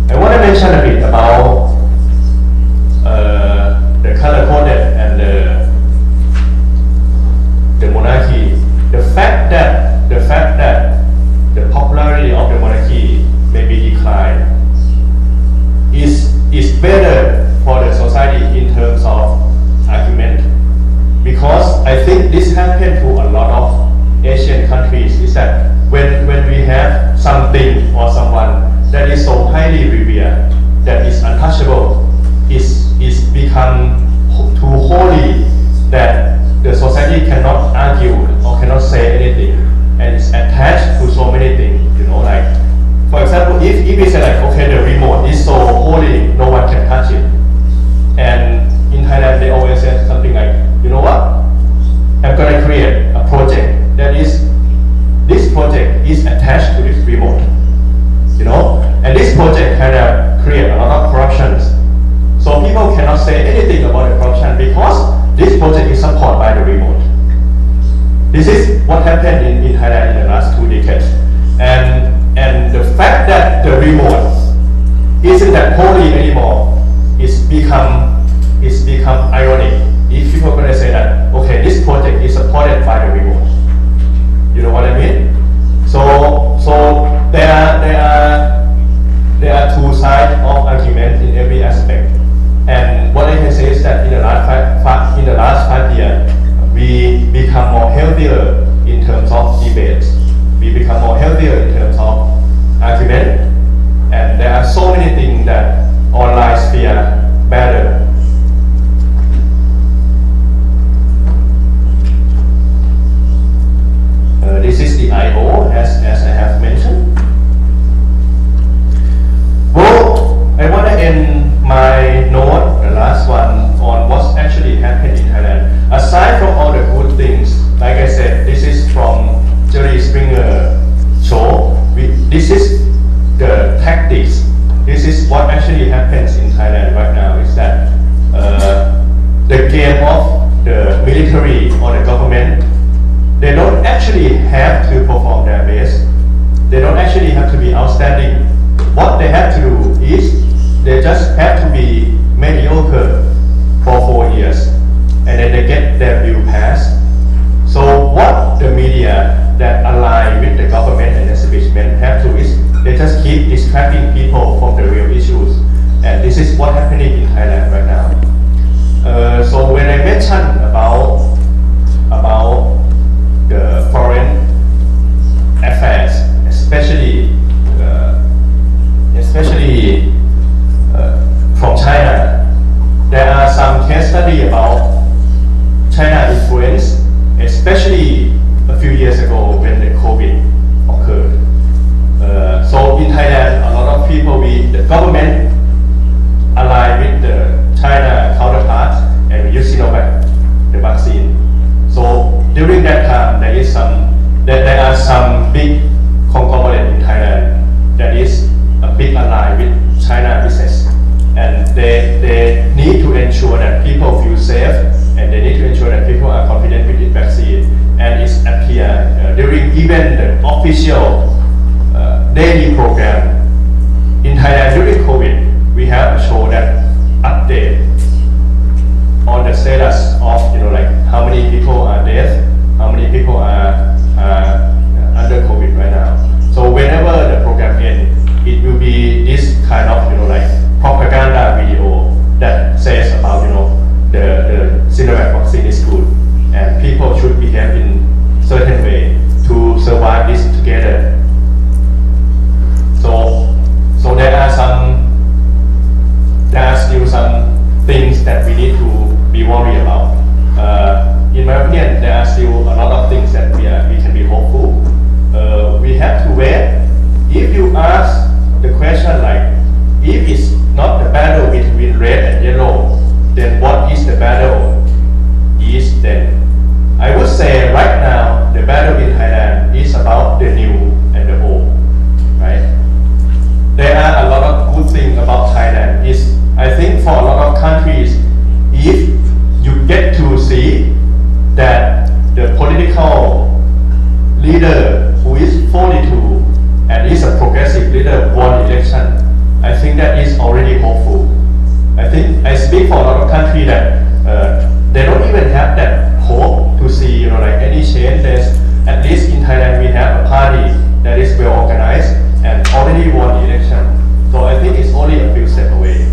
I want to mention a bit about the color coded and the monarchy. The fact that the popularity of the monarchy may be declined is better for the society in terms of argument, because I think this happened to a lot of Asian countries. Is that when we have something or someone that is so highly revered, that is untouchable, is become too holy that the society cannot argue or cannot say anything, and it's attached to so many things. For example, if we say okay, the remote is so holy, no one can touch it. And in Thailand, they always say something like, you know what? I'm going to create a project this project is attached to this remote. And this project kind of create a lot of corruptions. So people cannot say anything about the corruption because this project is supported by the remote. This is what happened in Thailand in the last 2 decades. And the fact that the remote isn't that holy anymore is become ironic. If people are going to say that, okay, this project is supported by the remote. You know what I mean? So there are 2 sides of argument in every aspect. And what I can say is that in the last military or the government, they don't actually have to perform their best. They don't actually have to be outstanding. What they have to do is they just have to be mediocre for 4 years, and then they get their bill passed. So what the media that align with the government and establishment have to is they just keep distracting people from the real issues, and this is what's happening in Thailand right now. So when I mentioned about the foreign affairs, especially from China, there are some case study about China influence, especially a few years ago when the COVID occurred. So in Thailand, a lot of people, the government aligned with the China counterparts, and we use Sinovac, the vaccine. So during that time, there are some big conglomerate in Thailand that is a big ally with China business, and they need to ensure that people feel safe, and they need to ensure that people are confident with the vaccine, and it's appear during even the official daily program in Thailand during COVID. We have a show that update on the status of like how many people are dead, how many people are under COVID right now. So whenever the program ends, it will be this kind of like propaganda video that says about the Sinovac vaccine is good and people should behave in certain way to survive this together. So there are still some things that we need to be worried about. In my opinion, there are still a lot of things that we can be hopeful. We have to wait. If you ask the question like, if it's not the battle between red and yellow, then what is the battle? Is then I would say right now the battle in Thailand is about the new and the old, right? There are a lot of good things about Thailand. I think for a lot of countries, if you get to see that the political leader who is 42 and is a progressive leader won election, I think that is already hopeful. I think I speak for a lot of countries that they don't even have that hope to see like any changes. At least in Thailand we have a party that is well organized and already won the election. So I think it's only a few steps away.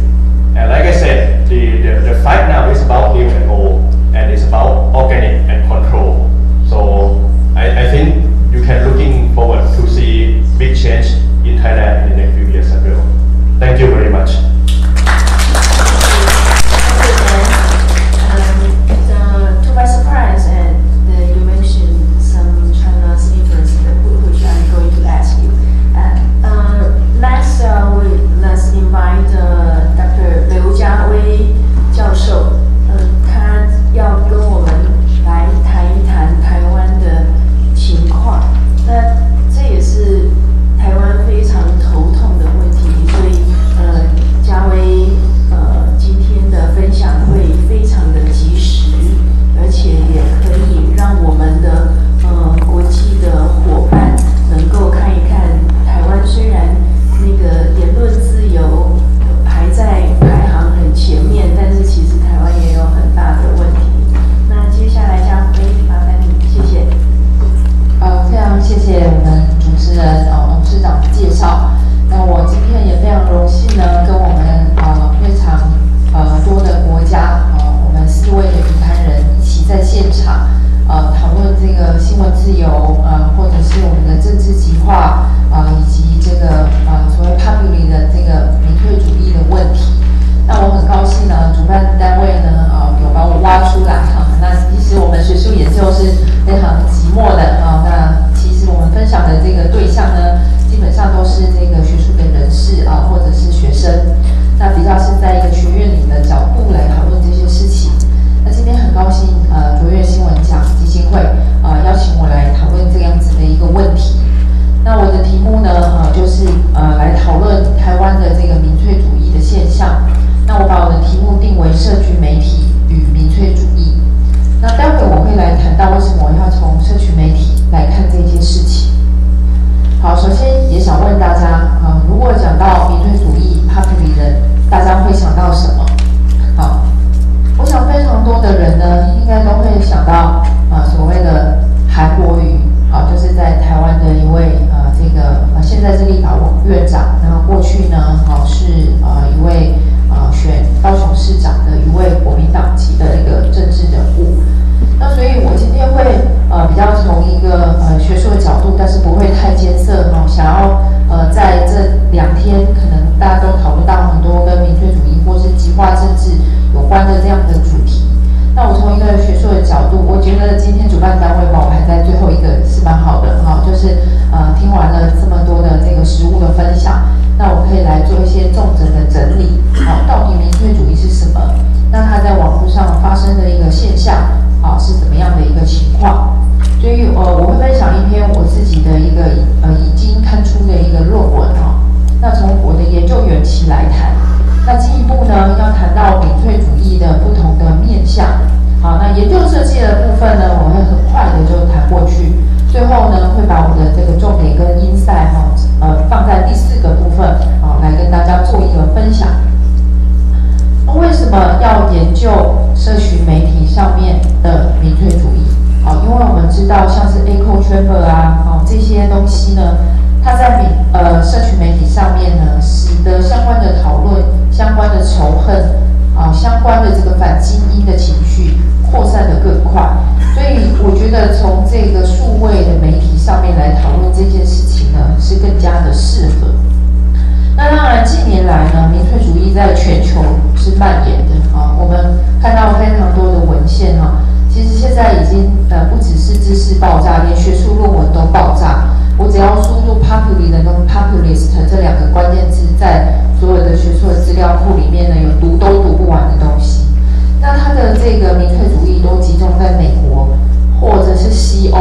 And like I said, the fight now is about new and old, and it's about organic and control. So I think you can looking forward to see big change in Thailand in the next few years as well. Thank you very much. To my surprise, and you mentioned some China's influence, which I'm going to ask you. Next, let's invite Dr. Liu Jia-Wei 教授，他要跟我们来关的这样的主题。那我从一个学术的角度，我觉得今天主办单位把我排在最后一个是蛮好的哈，就是听完了这么多的这个实务的分享，那我可以来做一些重整的整理。好，到底民粹主义是什么？那它在网络上发生的一个现象啊是怎么样的一个情况？所以我会分享一篇我自己的一个已经刊出的一个论文啊。那从我的研究缘起来谈。那进一步呢，要谈到民粹主义的不同的面向。好，那研究设计的部分呢，我会很快的就谈过去。最后呢，会把我的这个重点跟insight放在第4个部分来跟大家做一个分享。那为什么要研究社群媒体上面的民粹主义？因为我们知道像是 echo chamber 这些东西呢。它在社群媒体上面呢，使得相关的讨论、相关的仇恨相关的这个反精英的情绪扩散得更快。所以我觉得从这个数位的媒体上面来讨论这件事情呢，是更加的适合。那当然，近年来呢，民粹主义在全球是蔓延的我们看到非常多的文献其实现在已经不只是知识爆炸，连学术论文都爆炸。我只要输入 Populism 跟 Populist 这2个关键字，在所有的学术的资料库里面呢，有都读不完的东西。那它的这个民粹主义都集中在美国或者是西欧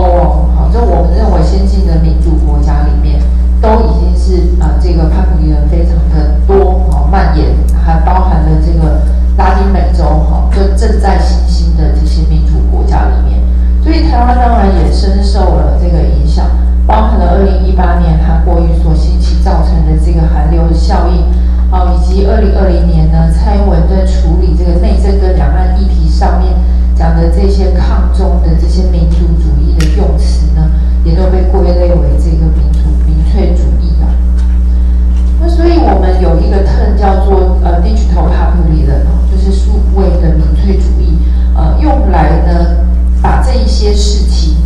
就我们认为先进的民主国家里面，都已经是这个 Populism 非常的多蔓延，还包含了这个拉丁美洲就正在新兴的这些民主国家里面。所以台湾当然也深受了这个影响。包含了2018年韩国瑜所兴起造成的这个韩流的效应，以及2020年呢，蔡英文在处理这个内政跟两岸议题上面讲的这些抗中的这些民族主义的用词呢，也都被归类为这个民粹主义那所以我们有一个 term 叫做digital populism， 就是数位的民粹主义，用来呢把这一些事情。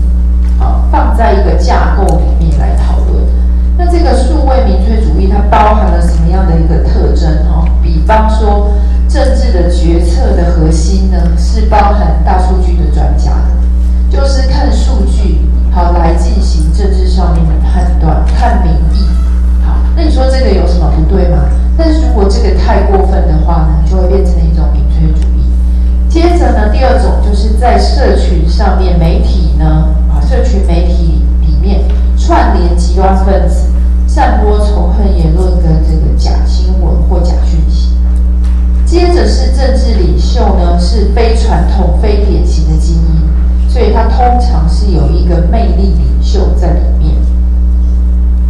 放在一个架构里面来讨论。那这个数位民粹主义它包含了什么样的一个特征比方说，政治的决策的核心呢是包含大数据的专家的，就是看数据来进行政治上面的判断，看民意。好，那你说这个有什么不对吗？但是如果这个太过分的话呢，就会变成一种民粹主义。接着呢，第2种就是在社群上面，媒体呢。社群媒体里面串联极端分子，散播仇恨言论跟这个假新闻或假讯息。接着是政治领袖呢，是非传统、非典型的精英，所以他通常是有一个魅力领袖在里面。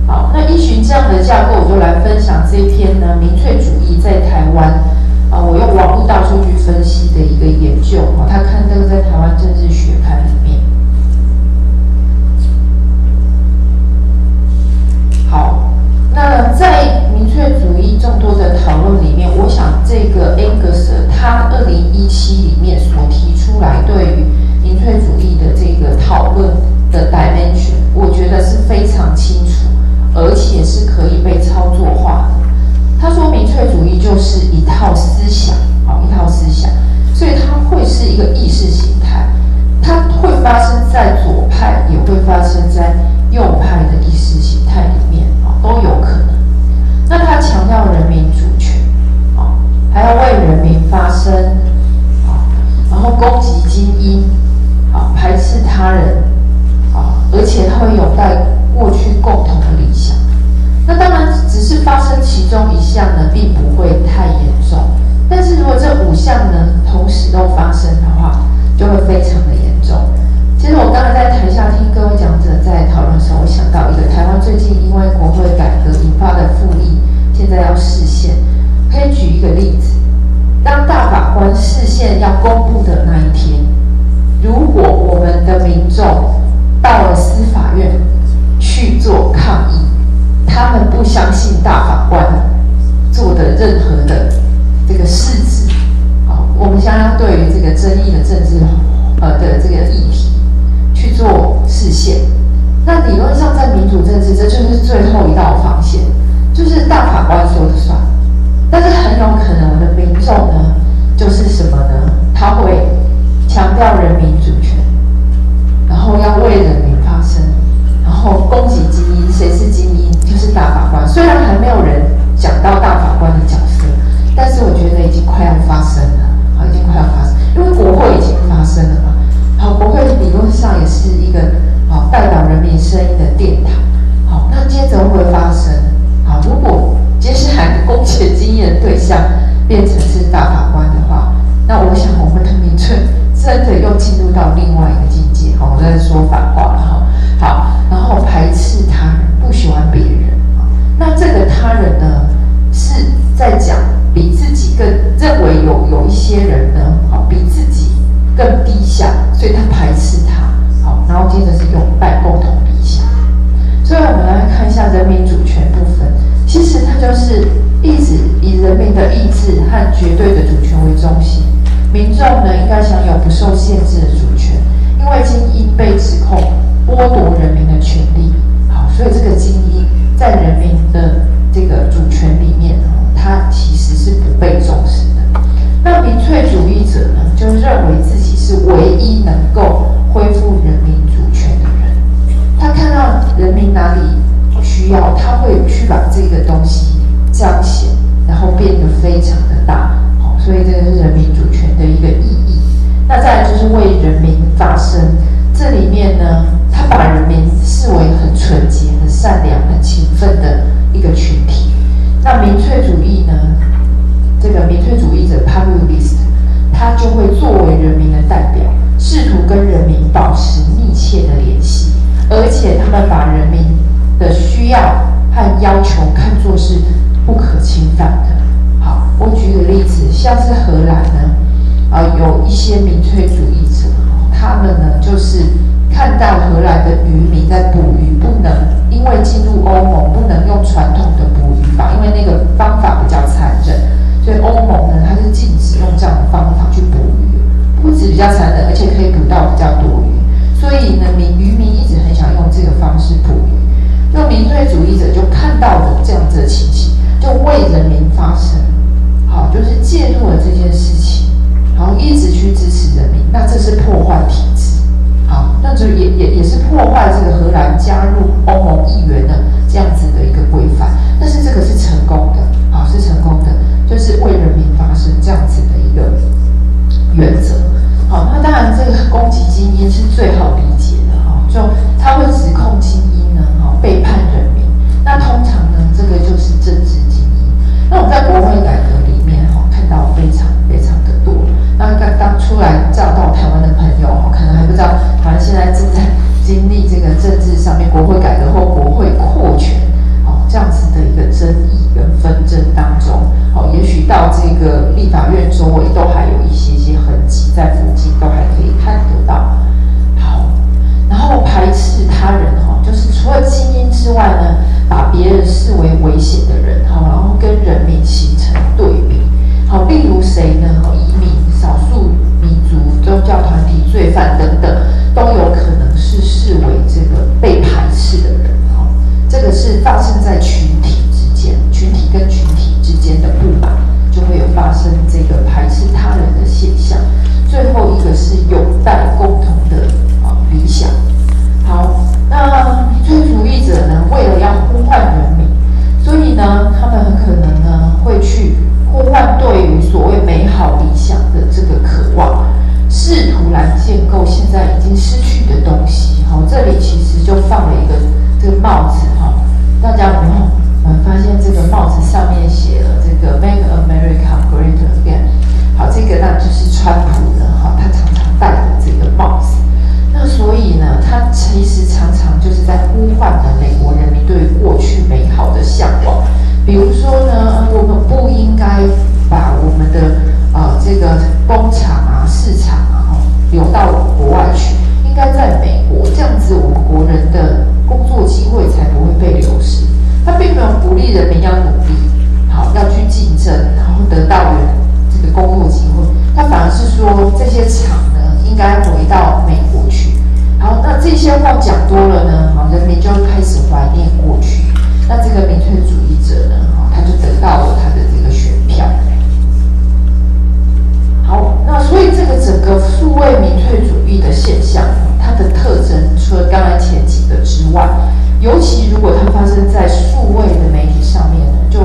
好，那依循这样的架构，我就来分享这一篇呢，民粹主义在台湾我用网络大数据分析的一个研究他刊登在台湾政治学刊里面。好，那在民粹主义众多的讨论里面，我想这个 Angus 他2017里面所提出来对于民粹主义的这个讨论的 dimension， 我觉得是非常清楚，而且是可以被操作化的。他说，民粹主义就是一套思想，一套思想，所以它会是一个意识形态，它会发生在左派，也会发生在右派的意识形态里面都有可能。那他强调人民主权还要为人民发声然后攻击精英排斥他人而且他会拥戴过去共同的理想。那当然只是发生其中一项呢，并不会太严重，但是如果这5项呢同时都发生的话，就会非常的严重。其实我刚才在台下听各位讲者在讨论的时候，我想到一个台湾最近因为国会改革引发的复议，现在要释宪。可以举一个例子，当大法官释宪要公布的那一天，如果我们的民众到了司法院去做抗议，他们不相信大法官做的任何的这个释字，我们相当对于这个争议的政治的这个议题去做释宪。那理论上在民主政治，这就是最后一道防线，就是大法官说了算。但是很有可能我的民众呢，就是什么呢？说反话了哈。好，然后排斥他人，不喜欢别人。那这个他人呢，是在讲比自己更认为有一些人呢，好比自己更低下，所以他排斥他。好，然后接着是拥戴共同理想。所以我们来看一下人民主权部分，其实它就是一直以人民的意志和绝对的主权为中心。民众呢应该享有不受限制的主权，因为精英被指控剥夺人民的权利。好，所以这个精英在人民的这个主权里面，它其实是不被重视的。那民粹主义者呢，就认为自己是唯一能够恢复人民主权的人。他看到人民哪里需要，他会去把这个东西彰显，然后变得非常的大。好，所以这个是人民主权的一个意义。那再来就是为人民发声，这里面呢，他把人民视为很纯洁、很善良、很勤奋的一个群体。那民粹主义呢，这个民粹主义者 Populist， 他就会作为人民的代表，试图跟人民保持密切的联系，而且他们把人民的需要和要求看作是不可侵犯的。好，我举个例子，像是荷兰呢，有一些民粹主义者，他们呢就是看到荷兰的渔民在捕鱼，不能因为进入欧盟不能用传统的捕鱼法，因为那个方法比较残忍，所以欧盟呢它是禁止用这样的方法去捕鱼，不止比较残忍，而且可以捕到比较多鱼。所以呢，渔民一直很想用这个方式捕鱼。就民粹主义者就看到了这样子的情形，就为人民发声，好，就是介入了这件事情，然后一直去支持人民，那这是破坏体制，好，那就也是破坏这个荷兰加入欧盟议员的这样子的一个规范，但是这个是成功的，好，是成功的，就是为人民发声这样子的一个原则。好，那当然这个攻击精英是最好理解的哈，就他会指控精英呢，背叛人民。那通常呢，这个就是政治精英。那我们在国会改革里面看到非常非常的多。那刚初来乍到台湾的朋友可能还不知道，台湾现在正在经历这个政治上面国会改革或国会扩权这样子的一个争议跟纷争当中，也许到这个立法院周围都还有一些痕迹，在附近都还可以看得到。好，然后排斥他人就是除了精英之外呢，把别人视为危险的人，然后跟人民形成对比。好，例如谁呢？移民、少数民族、宗教团体、罪犯等等，都有可能是视为这个被排斥的人。这个是发生在群体之间，群体跟群体之间的不满，就会有发生这个排斥他人的现象。最后一个是拥戴共同的理想。好，那民粹主义者呢，为了要呼唤人民，所以呢，他们很可能呢会去呼唤对于所谓美好理想的这个渴望，试图来建构现在已经失去的东西。好，这里其实就放了一个这个帽子大家有没有发现这个帽子上面写了这个 Make America Great Again？ 好，这个那就是川普的他常常戴的这个帽子。那所以呢，他其实常常就是在呼唤了美国人民对过去美好的向往。比如说呢，我们不应该把我们的这个工厂市场流到国外去，应该在美国，这样子我们国人的工作机会才不会被流失。他并没有鼓励人民要努力，好，要去竞争，然后得到这个工作机会。他反而是说这些厂呢，应该回到美国去。好，那这些话讲多了呢，人民就开始怀念过去。那这个民粹主义者呢，他就得到了他的这个选票。好，那所以这个整个数位民粹主义的现象，它的特征除了刚才前几个之外，尤其如果它发生在数位的媒体上面呢，就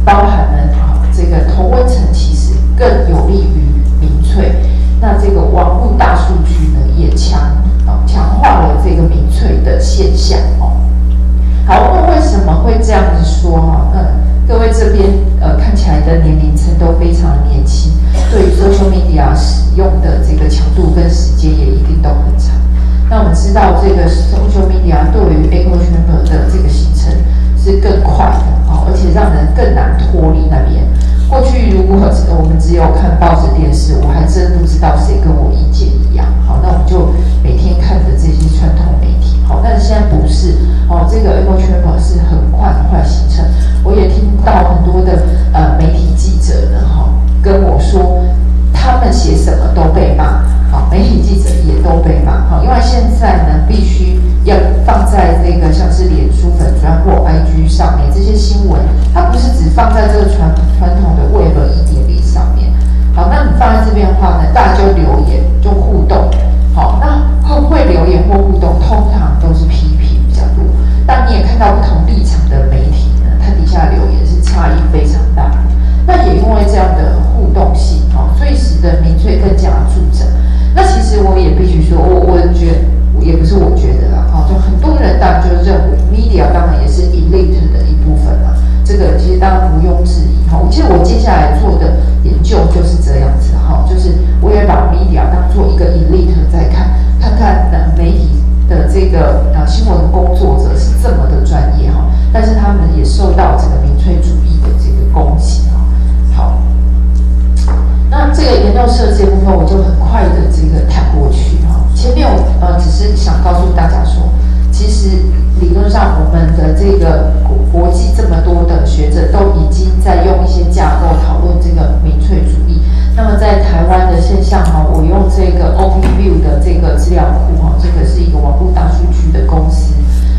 包含了这个同温层其实更有利于民粹。那这个网络大数据呢，也强化了这个民粹的现象好，那为什么会这样子说各位这边看起来的年龄层都非常的年轻，对于 social media 使用的这个强度跟时间也一定都很长。那我们知知道这个 social media 对于 echo chamber 的这个形成是更快的，而且让人更难脱离那边。过去如果我们只有看报纸电视，我还真不知道谁跟我意见一样。好，那我们就每天看着这些传统媒体。好，但是现在不是。这个 echo chamber 是很快形成。我也听到很多的媒体记者呢，跟我说，他们写什么都被骂。好，媒体记者也都被骂。好，因为现在呢，必须要放在这个像是脸书粉专或 IG 上面这些新闻，它不是只放在这个传统的Web 1.0上面。好，那你放在这边的话呢，大家就留言就互动。好，那会留言或互动，通常都是批评比较多。但你也看到不同立场的媒体呢，它底下留言是差异非常大的。那也因为这样的互动性，所以使得民粹更加助长。那其实我也必须说，我觉得也不是我觉得啦，就很多人当然就认为 media 当然也是 elite 的一部分啦，这个其实当然毋庸置疑。其实我接下来做的研究就是这样子，就是我也把 media 当做一个 elite 在看媒体的这个新闻工作者是这么的专业但是他们也受到这个民粹主义的这个攻击好。那这个研究设计的部分，我就很快的这个谈过去前面我只是想告诉大家说，其实理论上我们的这个国际这么多的学者都已经在用一些架构讨论这个民粹主义。那么在台湾的现象我用这个 OpenView 的这个资料库这个是一个网络大数据的公司，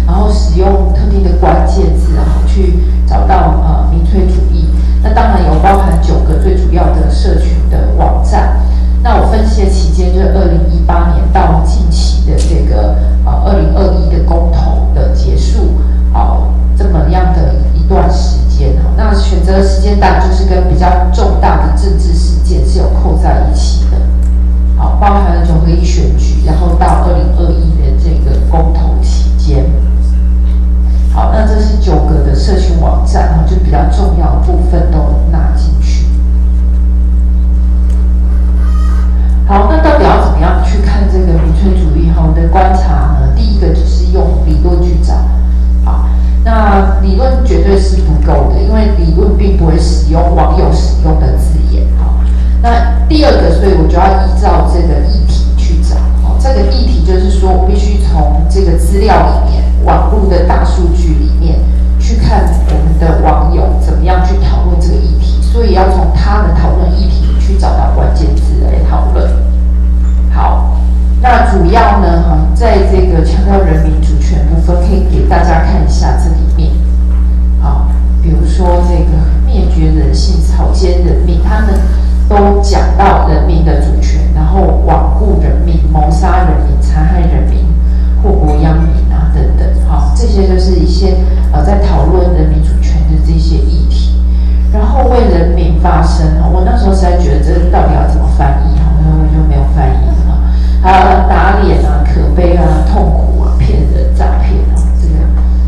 然后使用特定的关键字去找到民粹主义。那当然有包含9个最主要的社群的网站。那我分析的期间就是2018年到近期的这个2021的公投的结束这么样的一段时间那选择的时间当然就是跟比较重大的政治事件是有扣在一起的。好，包含了9合1选举，然后到2021的这个公投期间。好，那这是9个的社群网站就比较重要的部分都纳进去。好，那到底要怎么样去看这个民粹主义我的观察呢？第一个就是用理论去找。好，那理论绝对是不够的，因为理论并不会使用网友使用的字眼。好，那第二个，所以我就要依照这个议题去找。这个议题就是说，我必须从这个资料里面、网络的大数据里面去看我们的网友怎么样去讨论这个议题，所以要从他们讨论议题去找到关键字来讨论。好，那主要呢，在这个强调人民主权部分，可以给大家看一下这里面。好，比如说这个灭绝人性、草菅人命，他们都讲到人民的主权，然后罔顾人民、谋杀人民、残害人民、祸国殃民等等。好，这些就是一些在讨论人民主权的这些议题。然后为人民发声，我那时候实在觉得这到底要怎么翻译我就没有翻译打脸可悲痛苦骗人、诈骗这个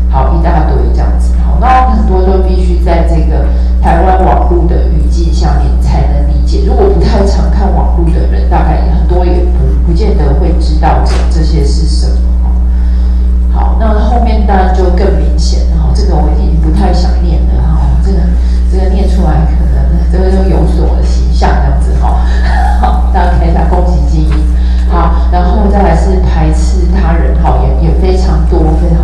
好一大堆这样子。好，那很多都必须在这个台湾网络的语境下面才能理解。如果不太常看网络的人，大概很多也不见得会知道这些是什么。好，那后面当然就更明显了这个我已经不太想念了这个念出来可能这个就有所的形象这样子好，大家看一下攻击基因。好，然后再来是排斥他人也非常多这样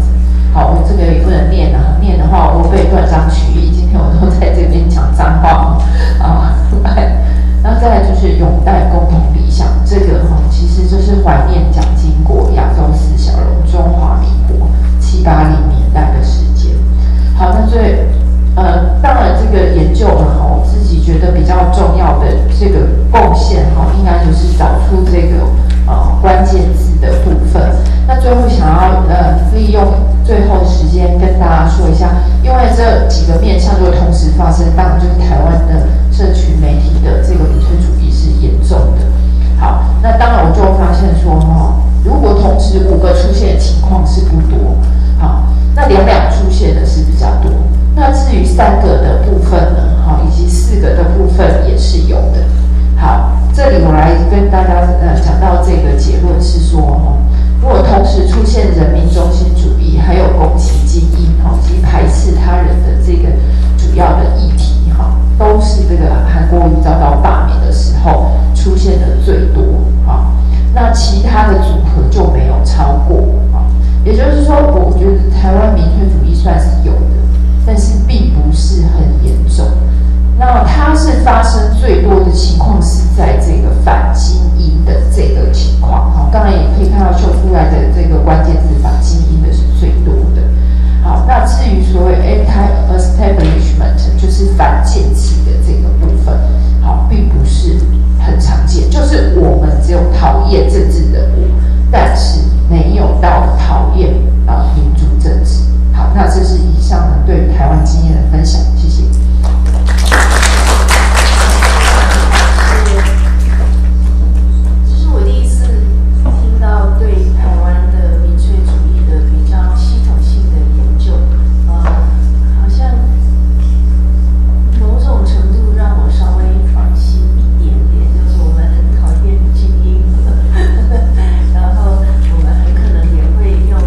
子。好，我这个也不能念念的话我会被断章取义。今天我都在这边讲脏话然后再来就是拥戴共同理想，这个其实就是怀念蒋经国、亚洲四小龙、中华民国780年代的时间。好，那当然这个研究呢我自己觉得比较重要的这个贡献应该就是找出这个关键字的部分。那最后想要利用最后的时间跟大家说一下，因为这几个面向就同时发生，当然就是台湾的社群媒体的这个民粹主义是严重的。好，那当然我就发现说如果同时5个出现的情况是不多，好，那2出现的是比较多。那至于3个的部分呢，以及4个的部分也是有的。好，这里我来跟大大家讲到这个结论是说，如果同时出现人民中心主义，还有攻击精英及排斥他人的这个主要的议题都是这个韩国瑜遭到罢免的时候出现的最多那其他的组合就没有超过也就是说，我觉得台湾民粹主义算是有的，但是并不是很严重。那它是发生最多的情况是在这个反精英的这个情况当然也可以看到秀出来的这个关键字反精英的是最多的。好，那至于所谓 anti-establishment 就是反建制的这个部分，并不是很常见，就是我们只有讨厌政治人物，但是没有到讨厌民主政治。好，那这是以上呢对于台湾经验的分享，谢谢。这是我第一次听到对台湾的民粹主义的比较系统性的研究，好像某种程度让我稍微放心一点点，就是我们很讨厌精英，然后我们很可能也会用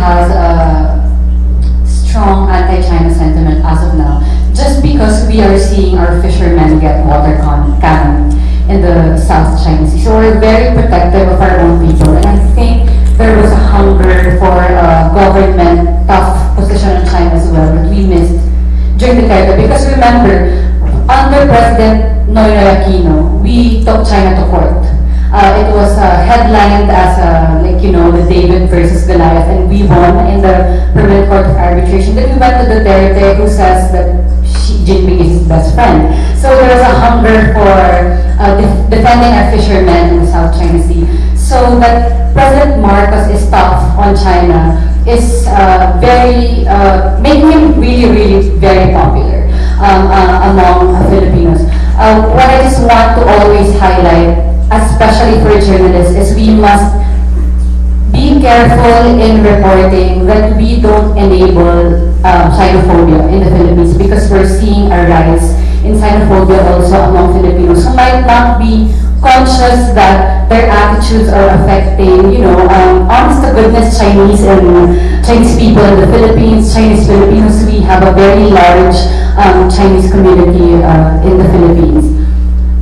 has a strong anti-China sentiment as of now, just because we are seeing our fishermen get water cannon in the South China Sea. So we're very protective of our own people, and I think there was a hunger for a government tough position on China as well that we missed during the period. Because remember, under President Noynoy Aquino, we took China to court. It was headlined as the David versus Goliath, and we won in the Permanent Court of Arbitration. Then we went to Duterte, who says that Xi Jinping is his best friend. So there was a hunger for defending our fishermen in the South China Sea. So that President Marcos is tough on China is making him really, really very popular among Filipinos. What I just want to always highlight, especially for journalists, is we must be careful in reporting that we don't enable xenophobia in the Philippines, because we're seeing a rise in xenophobia also among Filipinos who might not be conscious that their attitudes are affecting, honest to goodness, Chinese people in the Philippines, Chinese Filipinos. We have a very large Chinese community in the Philippines.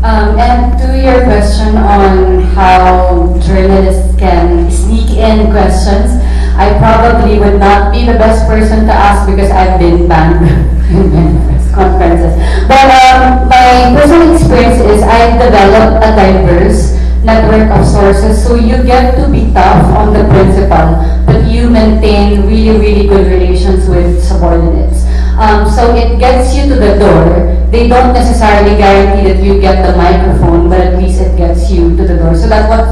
And to your question on how journalists can sneak in questions, I probably would not be the best person to ask because I've been banned in many press conferences. But my personal experience is I've developed a diverse network of sources, so you get to be tough on the principal, but you maintain really, really good relations with subordinates. So it gets you to the door. They don't necessarily guarantee that you get the microphone, but at least it gets you to the door. So that's what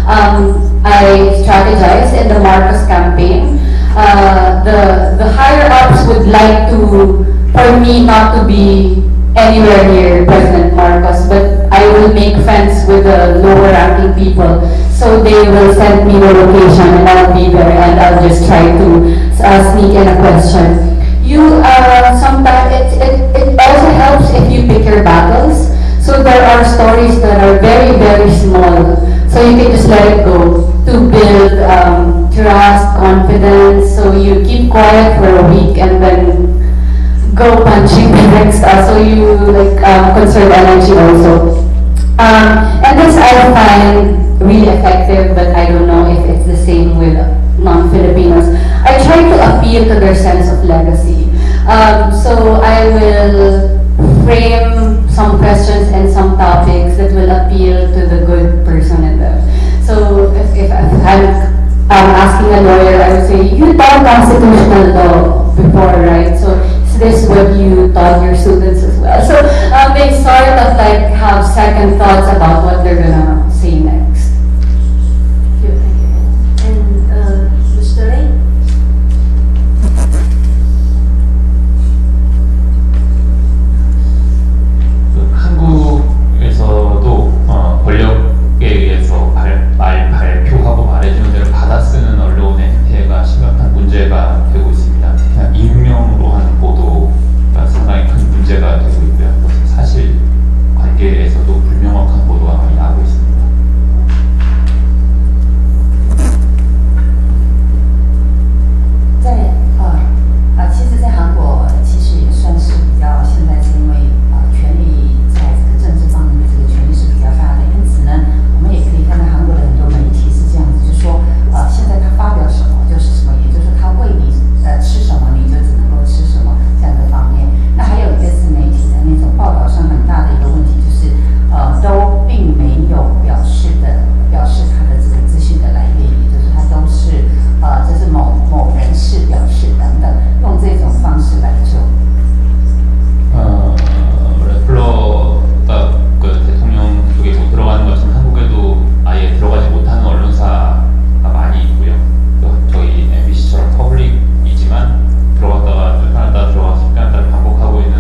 I strategized in the Marcos campaign. The higher ups would like for me not to be anywhere near President Marcos, but I will make friends with the lower ranking people. So they will send me the location and I'll be there and I'll just try to sneak in a question. Sometimes it also helps if you pick your battles. So there are stories that are very, very small. So you can just let it go to build trust, confidence. So you keep quiet for a week and then go punching the next. So you conserve energy also. And this I find really effective, but I don't know if it's the same with non-Filipinos. I try to appeal to their sense of legacy. So I will frame some questions and some topics that will appeal to the good person in them. So if I'm asking a lawyer, I would say, you taught constitutional law before, right? So is this what you taught your students as well? So they sort of have second thoughts about what they're gonna say next. 한국에서도 권력에 의해서 발표하고 말해주는 대로 받아 쓰는 언론의 행태가 심각한 문제가 되고 있습니다. 그냥 익명으로 하는 보도가 상당히 큰 문제가 되고 있고요. 사실 관계에서도 불명확한 보도가 많이 나오고 있습니다. 其实在韩国其实也算是比较，现在是因为权力在这个政治方面的这个权力是比较大的，因此呢，我们也可以看到韩国的很多媒体是这样子，就是说现在他发表什么就是什么，也就是说他喂你吃什么你就只能够吃什么这样的方面。那还有一个是媒体的那种报道上很大的一个问题，就是都并没有表示他的这个资讯的来源，也就是他都是这是某人士表示等等，用这种方式来做。 래플러가 대통령 쪽에 못 들어가는 것처럼 한국에도 아예 들어가지 못하는 언론사가 많이 있고요. 저희 MBC처럼 퍼블릭이지만 들어갔다가 쫓겨났다가 들어가서 쫓겨났다가 반복하고 있는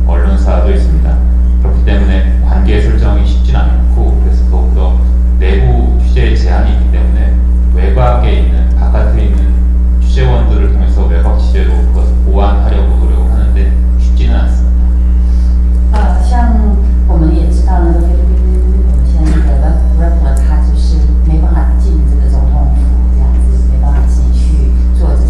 언론사도 있습니다. 그렇기 때문에 관계 설정이 쉽진 않고, 그래서 더욱더 내부 취재 제한이 있기 때문에 외곽에 있는, 바깥에 있는 취재원들을 통해서 외곽 취재로 그것을 보완하려고 노력을 하는데 쉽지는 않습니다. 像我们也知道那个菲律宾，我们现在那个 rapper 他就是没办法进这个总统府这样子，没办法自己去做这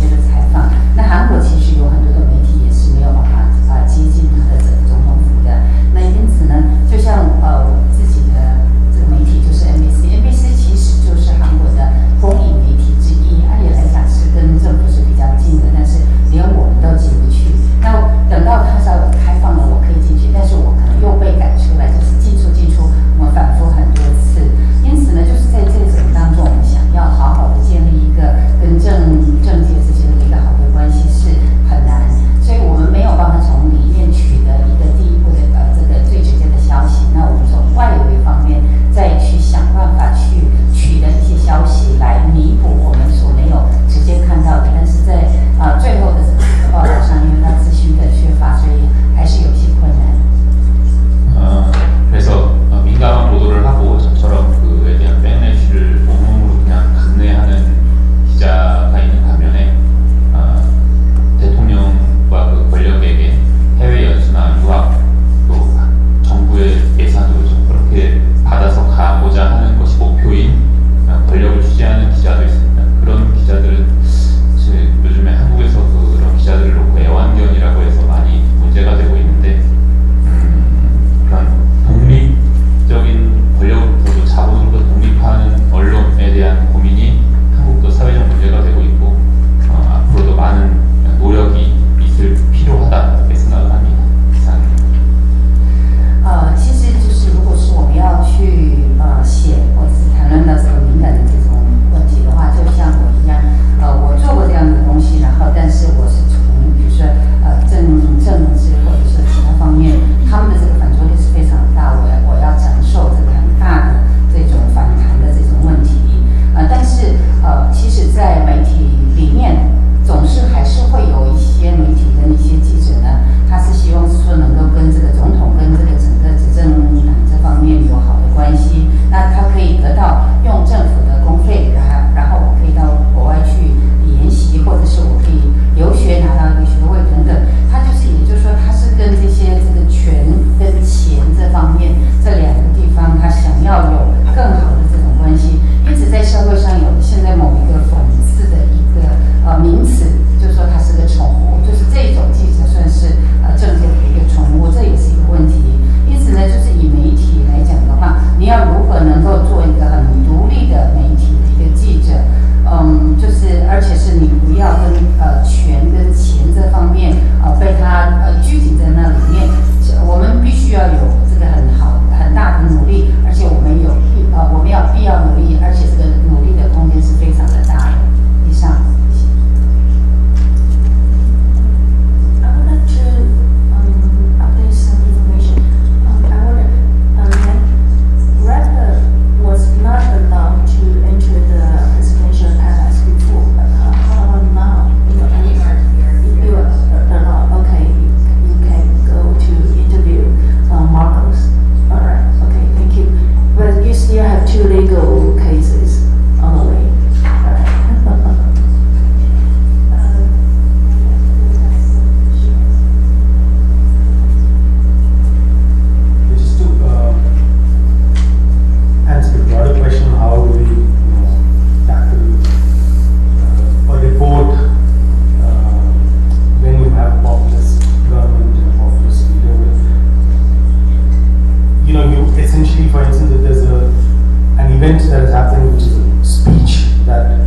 event that is happening, which is a speech that the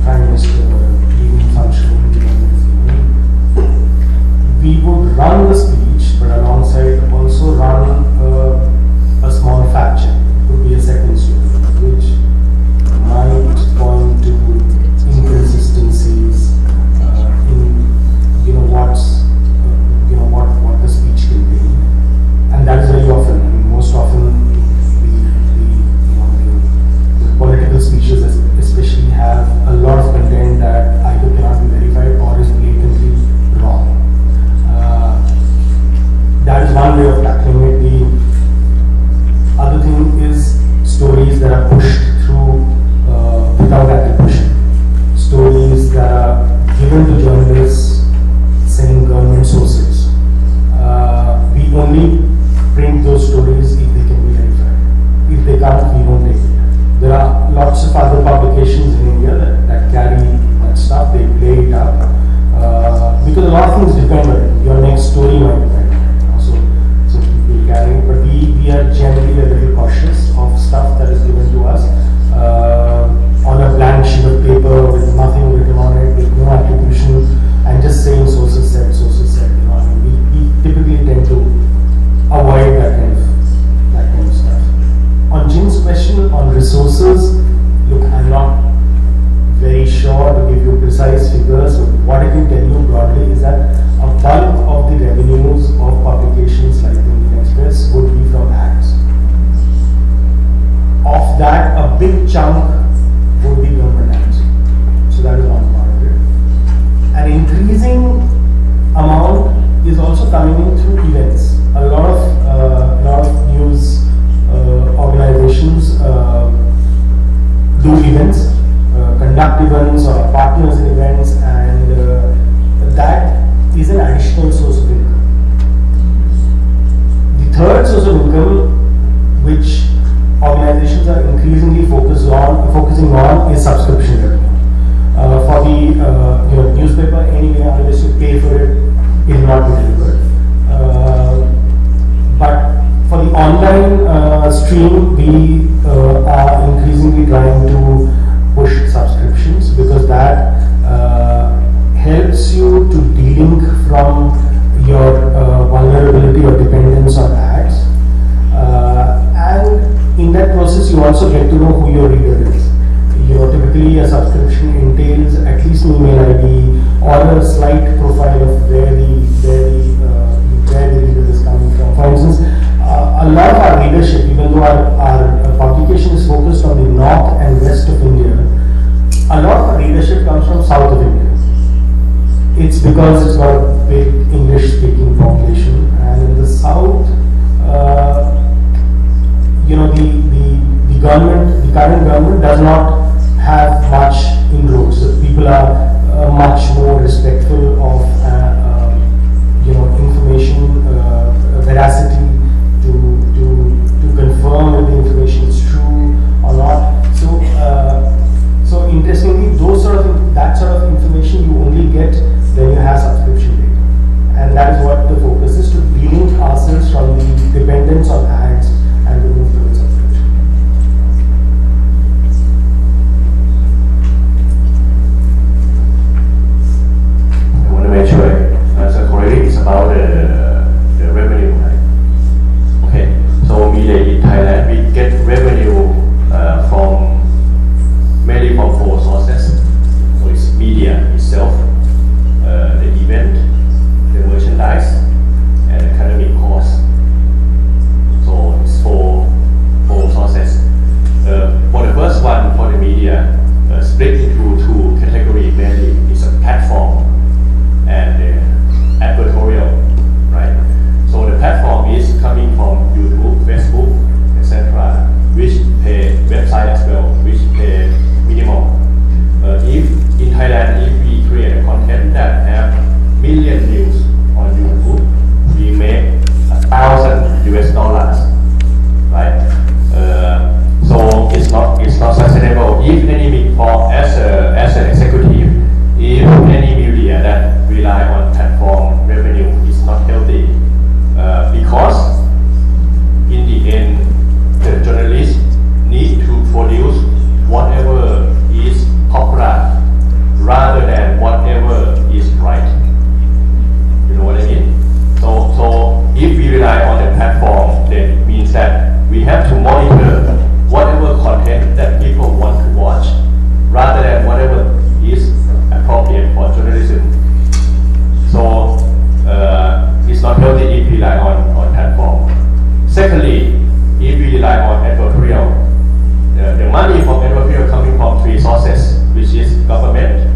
Prime Minister giving function, we would run the speech, but alongside also run a small fact check. It could be a second story, which might point to inconsistencies in what the speech contained, and that is very often. I mean, most often, the political speeches, especially, have a lot of content that either cannot be verified or is blatantly wrong. That is one way of tackling it. The other thing is stories that are pushed through without attribution. Stories that are given to journalists saying government sources. We only print those stories if they can be verified. If they can't, we don't take it. There are lots of other publications in India that carry that stuff. They play it up because a lot of things depend on it. Your next story might depend on it. So people carry it, but we are generally a little cautious of stuff that is given to us on a blank sheet of paper with nothing written on it, with no attribution, and just saying sources said. I mean, we typically tend to avoid that kind of stuff. On Jim's question on resources, look, I'm not very sure to give you precise figures, but what I can tell you broadly is that a bulk of the revenues of publications like the Indian Express would be from ads. Of that, a big chunk would be government ads. So that is one part of it. An increasing amount is also coming in through events. A lot of news organizations do events, conduct events, or are partners in events, and that is an additional source of income. The third source of income, which organizations are increasingly focusing on, is subscription revenue. For the newspaper, anyway, unless you pay for it, it will not be delivered. But for the online stream, we are increasingly trying to push subscriptions because that helps you to de-link from your vulnerability or dependence on ads. And in that process, you also get to know who your reader is. Typically a subscription entails at least an email ID or a slight profile of where the reader is coming from. For instance, a lot of our readership, even though our publication is focused on the north and west of India, a lot of our readership comes from south of India. It's because it's got a big English-speaking population, and in the south, the current government does not have much inroads. So people are much more respectful of information veracity to confirm if the information is true or not. So interestingly, that sort of information you only get when you have subscription data, and that is what the focus is, to de-link ourselves from the dependence on ads and to move towards subscription. I want to make sure I answer correctly. It's about the revenue, right? Okay, so media in Thailand, we get revenue mainly from four sources. So it's media itself, the event, the merchandise, and academic costs. So it's four sources. For the first one, for the media, split into two categories mainly. It's a platform and advertorial, right? So the platform is coming from YouTube, Facebook, etc., to monitor whatever content that people want to watch, rather than whatever is appropriate for journalism. So it's not healthy if we rely on platform. Secondly, if we rely on editorial, the money from editorial coming from three sources, which is government,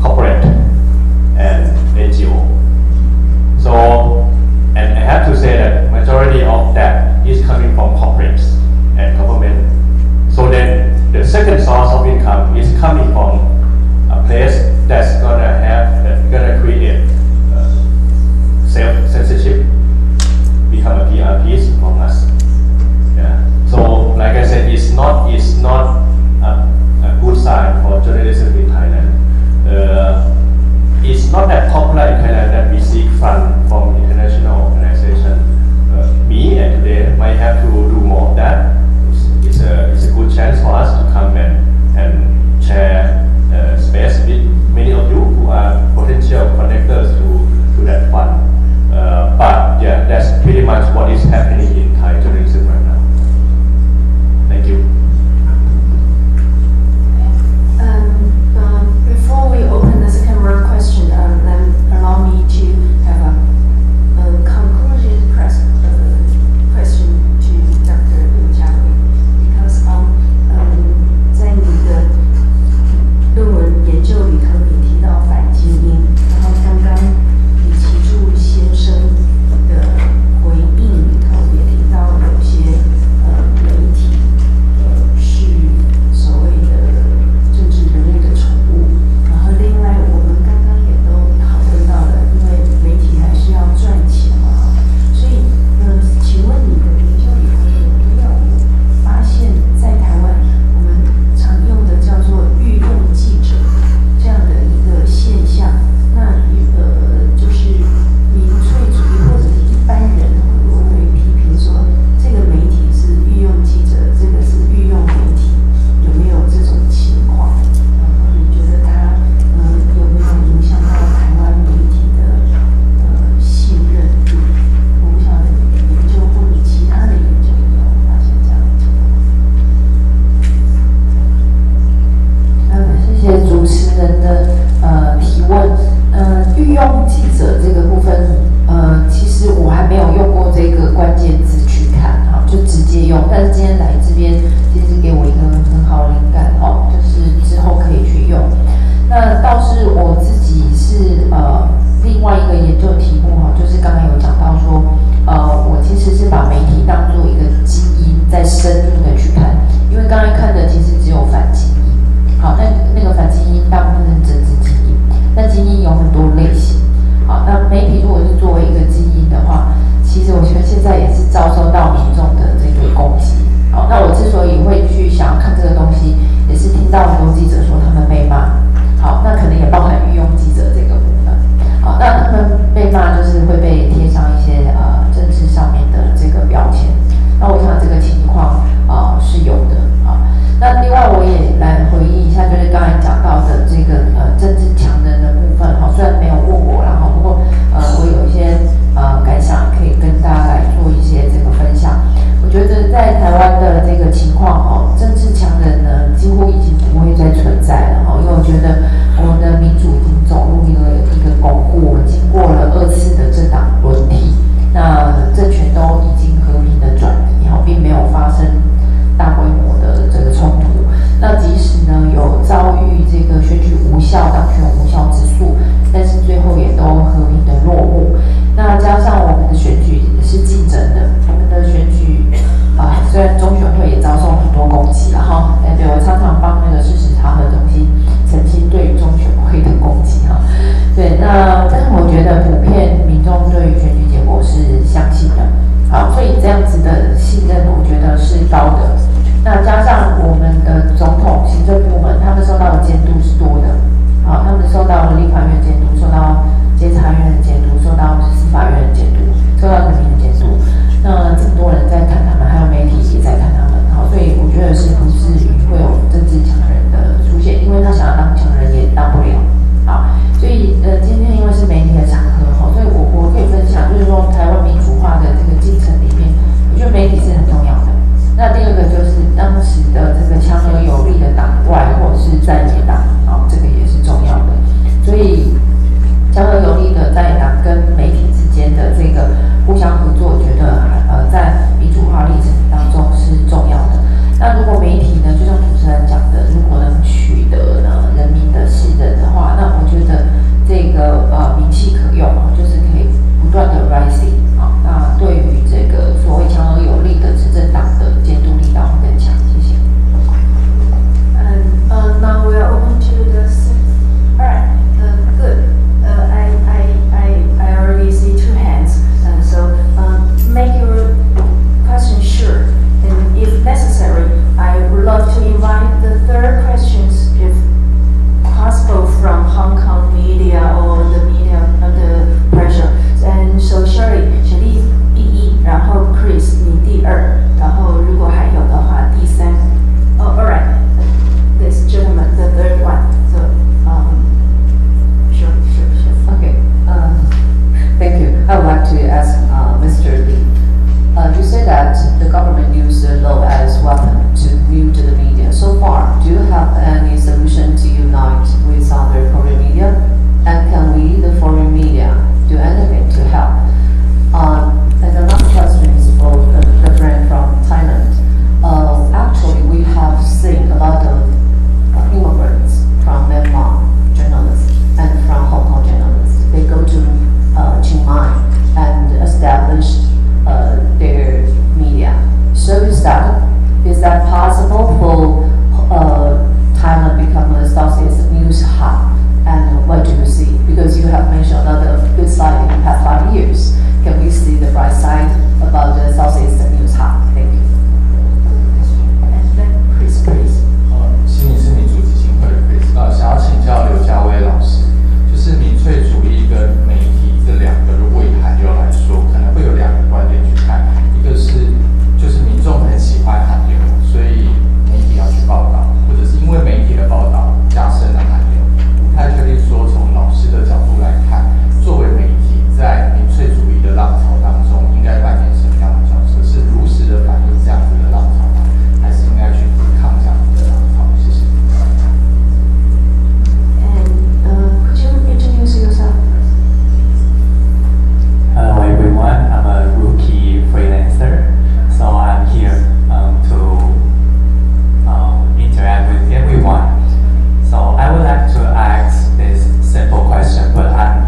corporate, and NGO. So, and I have to say that majority of that is coming from corporates and government. So then the second source of income is coming from a place that's gonna create self-censorship, become a PR piece from us. Yeah. So, like I said, it's not a good sign for journalism in Thailand. It's not that popular in Thailand that we seek funds from international organizations. Me and today might have to do more of that. It's a good chance for us to come and share space with many of you who are potential connectors to that fund. But yeah, that's pretty much what is happening in Thai journalism right now. Thank you. Before we open the second round question, then allow me to have a conclusion question to Dr. Jia-Wei, because 在你的论文研究里头，你提到反精英，然后刚刚李奇柱先生的回应里头也提到有些媒体是所谓的政治人物的宠物，然后另外我们刚刚也都讨论到了，因为媒体还是要赚钱嘛，所以请问你的研究里头有没有发现，在台湾我们常用的叫做御用记者这样的一个现象？那就是民粹主义或者是一般人会批评说，这个媒体是御用记者，这个是御用媒体，有没有这种情况？然后你觉得它有没有影响到台湾媒体的信任度？我不晓得你的研究或你其他的研究有没有发现这样的情况？谢谢主持人的提问。御用记者这个部分，其实我还没有用过这个关键字去看，就直接用。但是今天来这边，其实给我一个很好的灵感，就是之后可以去用。那倒是我自己是另外一个研究题目就是刚刚有讲到说，我其实是把媒体当作一个基因，在深入的去看，因为刚才看的其实只有反基因。好，那个反基因大部分是政治基因，那基因有很多类型。好，那媒体如果是作为一个基因的话，其实我觉得现在也是遭受到民众的这个攻击。好，那我之所以会那第二个就是当时的这个强而有力的党外或者是在野党，这个也是重要的。所以强而有力的在野党跟媒体之间的这个互相合作，我觉得在民主化历程当中是重要的。那如果媒体呢，就像主持人讲的，如果能取得呢人民的信任的话，那我觉得这个名气可用就是可以不断的 rising 那对于这个所谓强而有力的执政党的监督力道会更强。谢谢。Now we are open to the. All right. Good. I already see two hands, and so make your question short, and if necessary, I would love to invite the third questions, if possible, from Hong Kong media or the media under pressure. And so Chery, 雪莉第一，然后 Chris 你第二，然后如果还有的话第三。Oh, all right. This gentleman, the third one. So, sure. Okay. Thank you. I would like to ask Mr. Li. You said that the government used the law as weapon to mute the media. So far, do you have any solution to unite with other foreign media? And can we, the foreign media, do anything to help? And the last question is for the friend from Thailand. Actually, we have seen a lot of immigrants from Myanmar journalists and from Hong Kong journalists. They go to Chiang Mai and establish their media. So is that possible for Thailand become a Southeast news hub? And what do you see? Because you have mentioned a lot of good side in the past 5 years. Can we see the bright side about the Southeast news hub? Thank you. And then Chris, please. 心理是民主基金会的 Chris， 想要请教刘家威老师，就是民粹主义跟媒体这两个，如果以韩流来说，可能会有两个观点去看，一个是就是民众很喜欢韩流，所以媒体要去报道，或者是因为媒体的报道加深了韩流。不太确定说从老师的角度来看，作为媒体在民粹主义的浪潮当中应该扮演什么样的角色？是如实的反映这样子的浪潮吗？还是应该去抵抗这样子的浪潮？谢谢。And could you introduce yourself? Hello everyone, I'm a rookie freelancer, so I'm here to interact with everyone. So I would like to ask this simple question, but I'm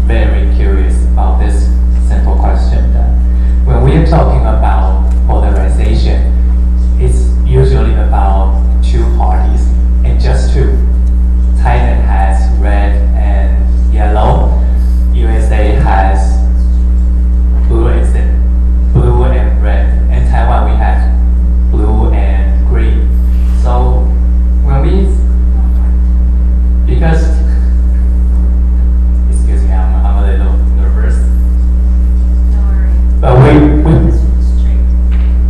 very curious about this simple question. That when we are talking about polarization, it's usually about two parties, and just two. Thailand has red and yellow. USA has blue and red. And Taiwan we have blue and green. So when we, because, excuse me, I'm a little nervous. But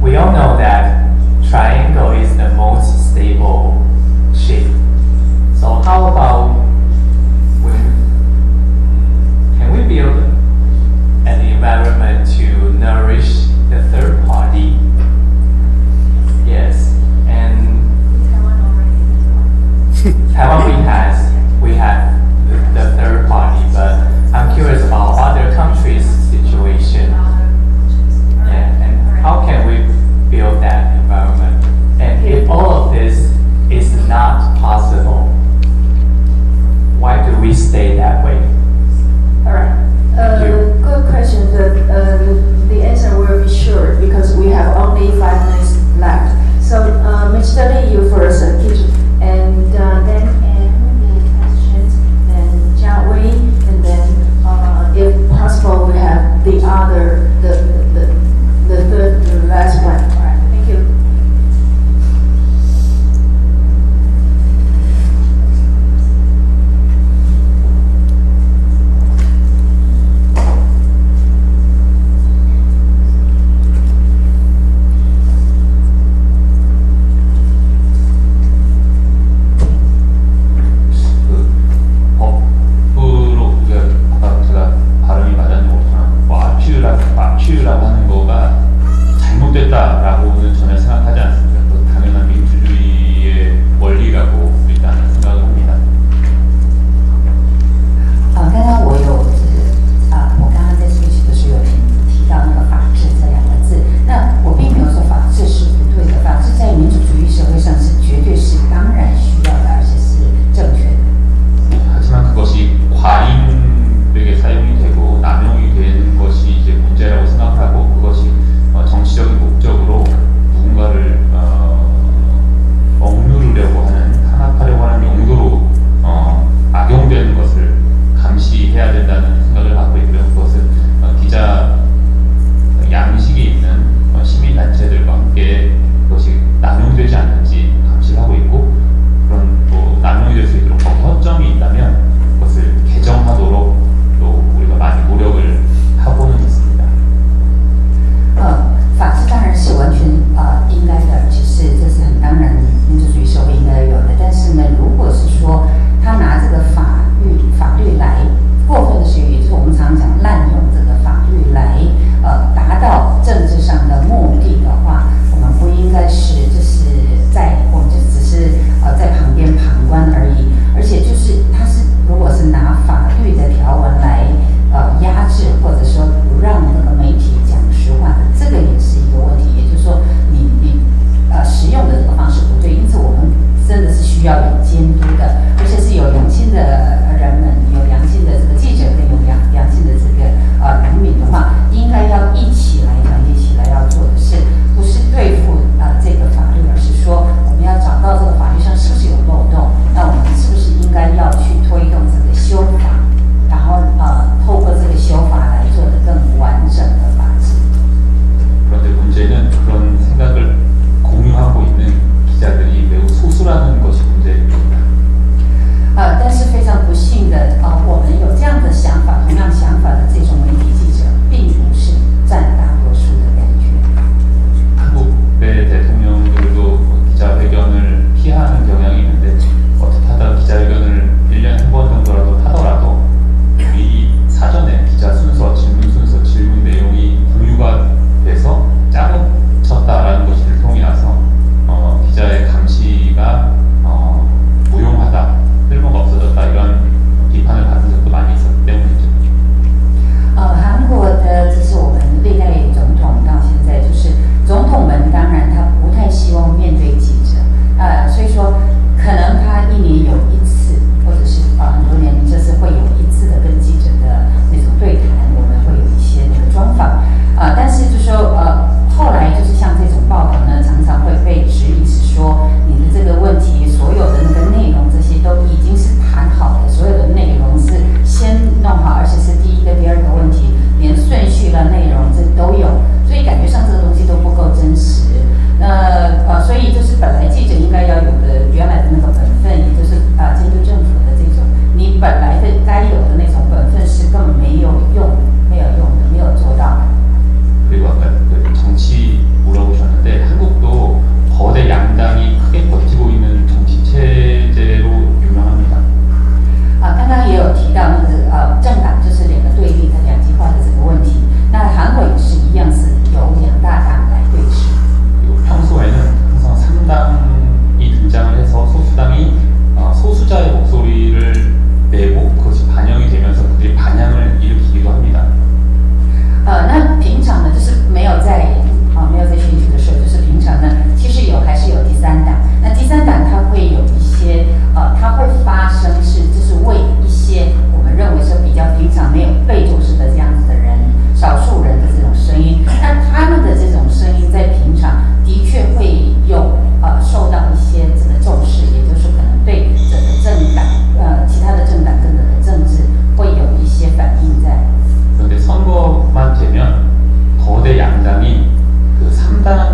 we all know that triangle is the most stable shape. So how about can we build an environment to nourish the third party? Yes, and Taiwan we have the third party, but I'm curious about other countries' situation. Yeah, and how can we build that environment? And if all of this is not possible, why do we stay that way? All right. Good question. The answer will be short because we have only 5 minutes left. So, Mr. Li, you first, and then questions, then Jia-Wei, and then, if possible, we have the other, the last one. All right. Thank you. 라고 하는 거가 잘못됐다라고는 저는 생각하지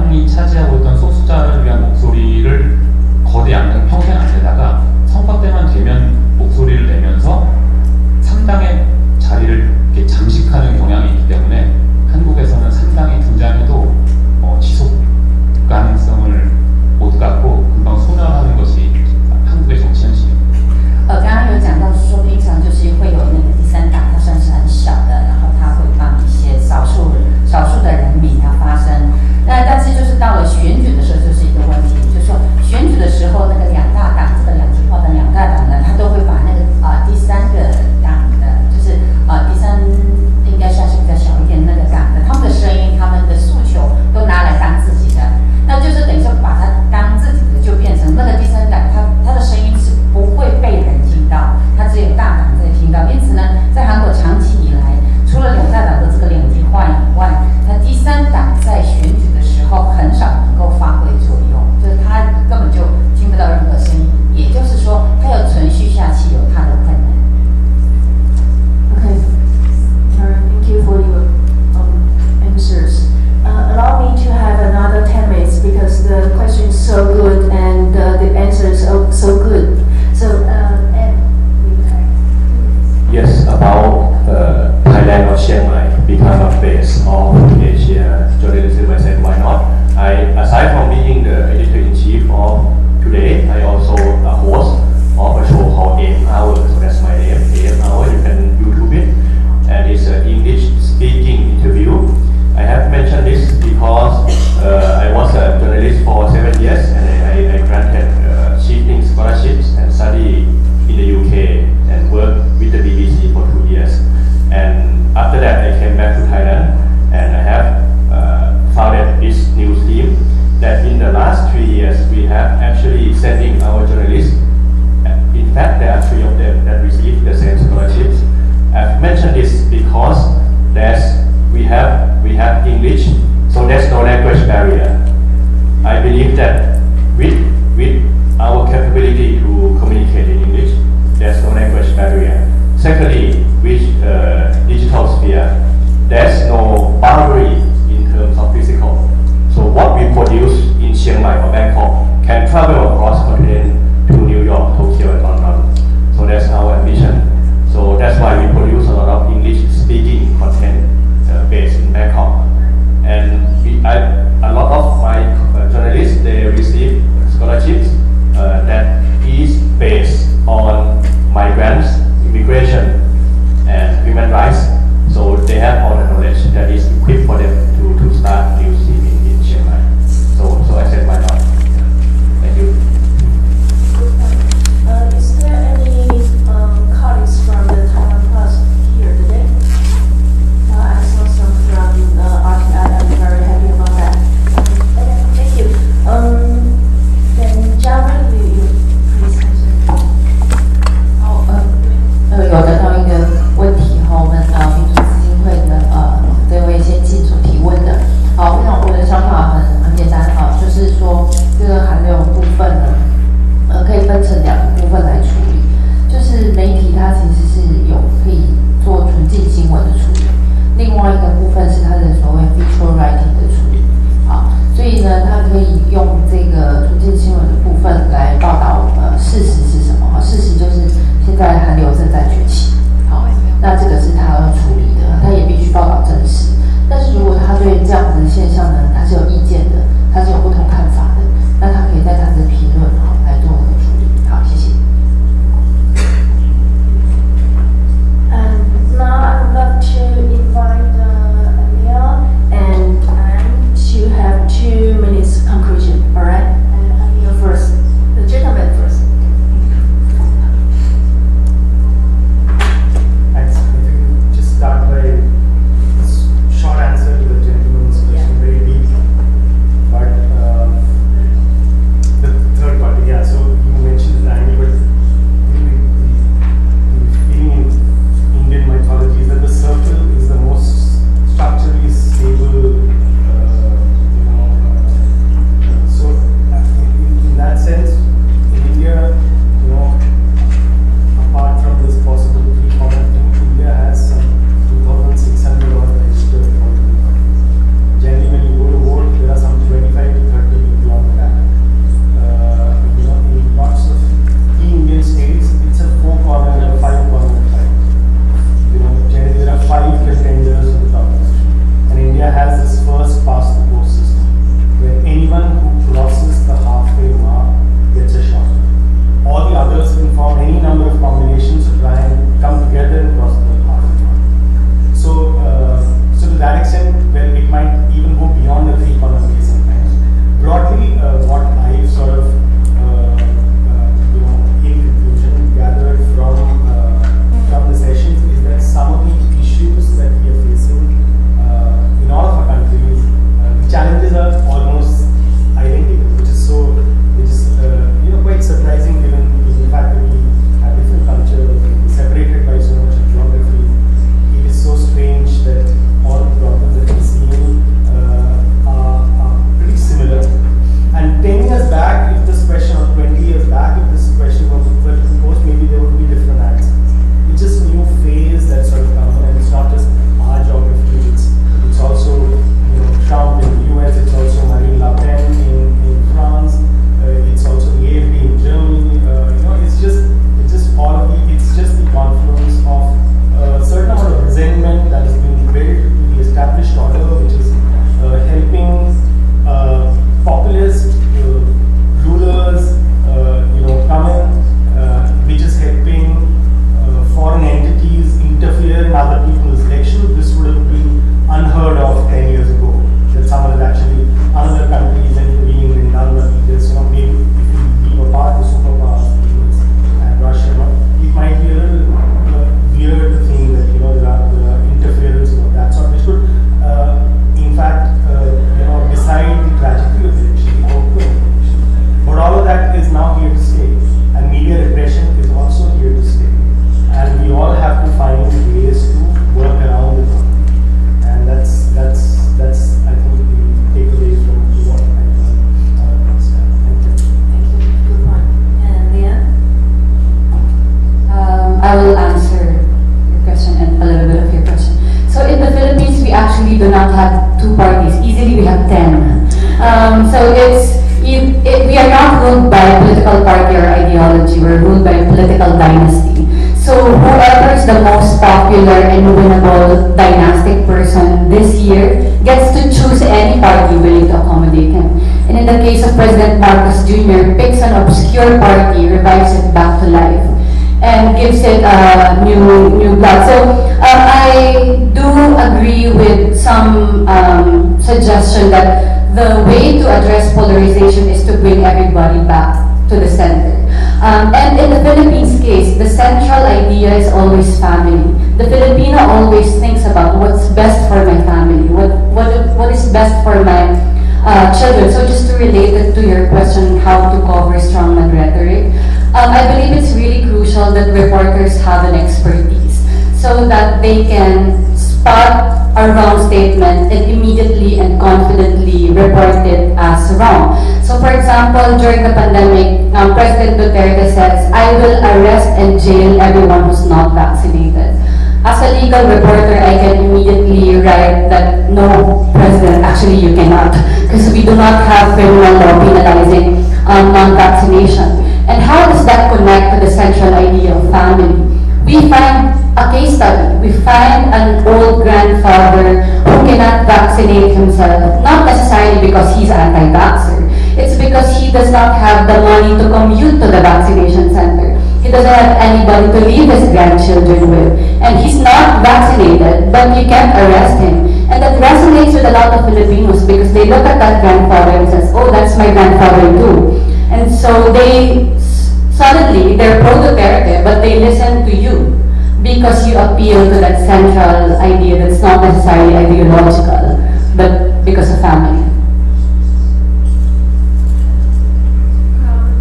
상당히 차지하고 있던 소수자를 위한 목소리를 거대한 평생 안 내다가 선거 때만 되면 목소리를 내면서 상당의 자리를 이렇게 장식하는 경향이 있기 때문에 한국에서는 상당히 등장해도 지속 가능성을 못 갖고 금방 소멸하는 것이 한국의 정치 현실입니다. 刚刚有讲到是说，平常就是会有那个第三党，它算是很小的，然后它会帮一些少数的人民它发声。但是就是到了选举的时候，就是一个问题，就是说选举的时候，那个两大党，这个两极化的两大党呢，它都会把那个第三个党的，就是第三应该算是比较小一点那个党的，他们的声音、他们的诉求都拿来当自己的，那就是等于说把它当自己的，就变成那个第三党，它的声音是不会被人听到，它只有大党在听到。因此呢，在韩国长期以来，除了两大党的这个两极化以外，那第三党在选举的时候很少能够发挥作用，就是他根本就听不到任何声音，也就是说，他要存续下去有他的困难。Okay, thank you for your answers. Allow me to have another 10 minutes because the question is so good and the answer is so good. So, Yes, about Thailand or Chiang Mai become a base of Asia journalism. I said, why not? Aside from being the editor-in-chief of Today, I also a host of a show called AM Hour. So that's my name, AM Hour. You can YouTube it, and it's an English-speaking interview. I have mentioned this because I was a journalist for 7 years, and I granted cheating scholarships and study in the UK and worked with the BBC for 2 years. And after that, I came back to Thailand, and I have founded this news team that in the last 3 years, we have actually sending our journalists. In fact, there are 3 of them that received the same scholarships. I've mentioned this because we have English, so there's no language barrier. I believe that with our capability to communicate in English, there's no language barrier. Secondly, with digital sphere, there's no boundary in terms of physical. So what we produce in Chiang Mai or Bangkok can travel across continent to New York, Tokyo, and London. So that's our ambition. So that's why we produce a lot of English-speaking content based in Bangkok. And a lot of my journalists, they receive scholarships that is based on migrants, immigration, and human rights. So they have all the knowledge that is equipped for them to start news team in Chiang Mai. So I said, why not? Thank you. Is there any colleagues from the Taiwan Plus here today? I saw some from RTI. I'm very happy about that. Thank you. Then Jia-Wei Liu, please answer. 有得到一个问题哈，我们民主基金会的这位先进组提问的，好，我的想法很简单哈，就是说这个韩流部分呢，可以分成2个部分来处理，就是媒体它其实是有可以做纯净新闻的处理，另外一个部分是它的所谓 feature writing 的处理，好，所以呢，它可以用这个纯净新闻的部分来报道事实是什么？事实就是现在韩流正在崛起，好，那这个是他要处理的，他也必须报道真实。但是如果他对这样子的现象呢，他是有意见的，他是有不同看法的，那他可以在他的评论来做处理。好，谢谢。Now I would love to invite Anil and Anne to have 2 minutes conclusion. All right, Anil first. The gentleman first. we are not ruled by political party or ideology. We're ruled by political dynasty. So whoever is the most popular and winnable dynastic person this year gets to choose any party willing to accommodate him. And in the case of President Marcos Jr., picks an obscure party, revives it back to life, and gives it new blood. So I do agree with some suggestion that the way to address polarization is to bring everybody back to the center. And in the Philippines case, the central idea is always family. The Filipino always thinks about what's best for my family, what is best for my children. So just to relate it to your question, how to cover strongman rhetoric, I believe it's really crucial that reporters have an expertise so that they can spot a wrong statement and immediately and confidently report it as wrong. So for example, during the pandemic, President Duterte says, I will arrest and jail everyone who's not vaccinated. As a legal reporter, I can immediately write that, no, President, actually you cannot, because we do not have criminal law penalizing non-vaccination. And how does that connect to the central idea of family? We find a case study. We find an old grandfather who cannot vaccinate himself, not necessarily because he's anti-vaxxer. It's because he does not have the money to commute to the vaccination center. He doesn't have anybody to leave his grandchildren with. And he's not vaccinated, but you can't arrest him. And that resonates with a lot of Filipinos because they look at that grandfather and says, oh, that's my grandfather too. And so suddenly they're pro-Duterte, but they listen to you because you appeal to that central idea that's not necessarily ideological, but because of family.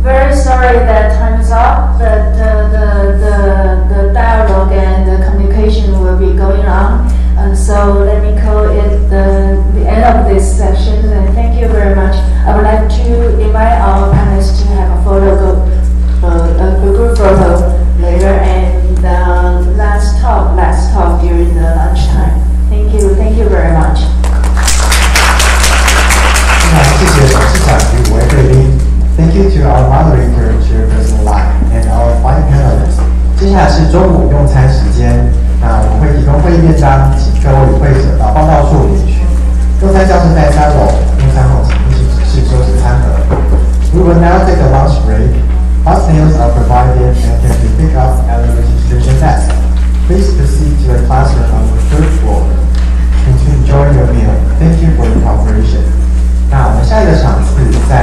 Very sorry that time is up, but the dialogue and the communication will be going on. And so let me call it the end of this session. And thank you very much. I would like to invite our panelists to have a group photo later, and last talk during the lunchtime. Thank you very much. 谢谢董事长与5位贵宾。Thank you to our moderator, Chairperson Lian, and our 5 panelists. 接下来是中午用餐时间，那我们会提供会议便当，请各位与会者到报道处领取。用餐教室在3楼，用餐后请依序指示收拾餐盒。We will now take a lunch break. Hot meals are provided and can be picked up at the registration desk. Please proceed to the classroom on the 3rd floor and to enjoy your meal. Thank you for your cooperation. 那我们下一个场次在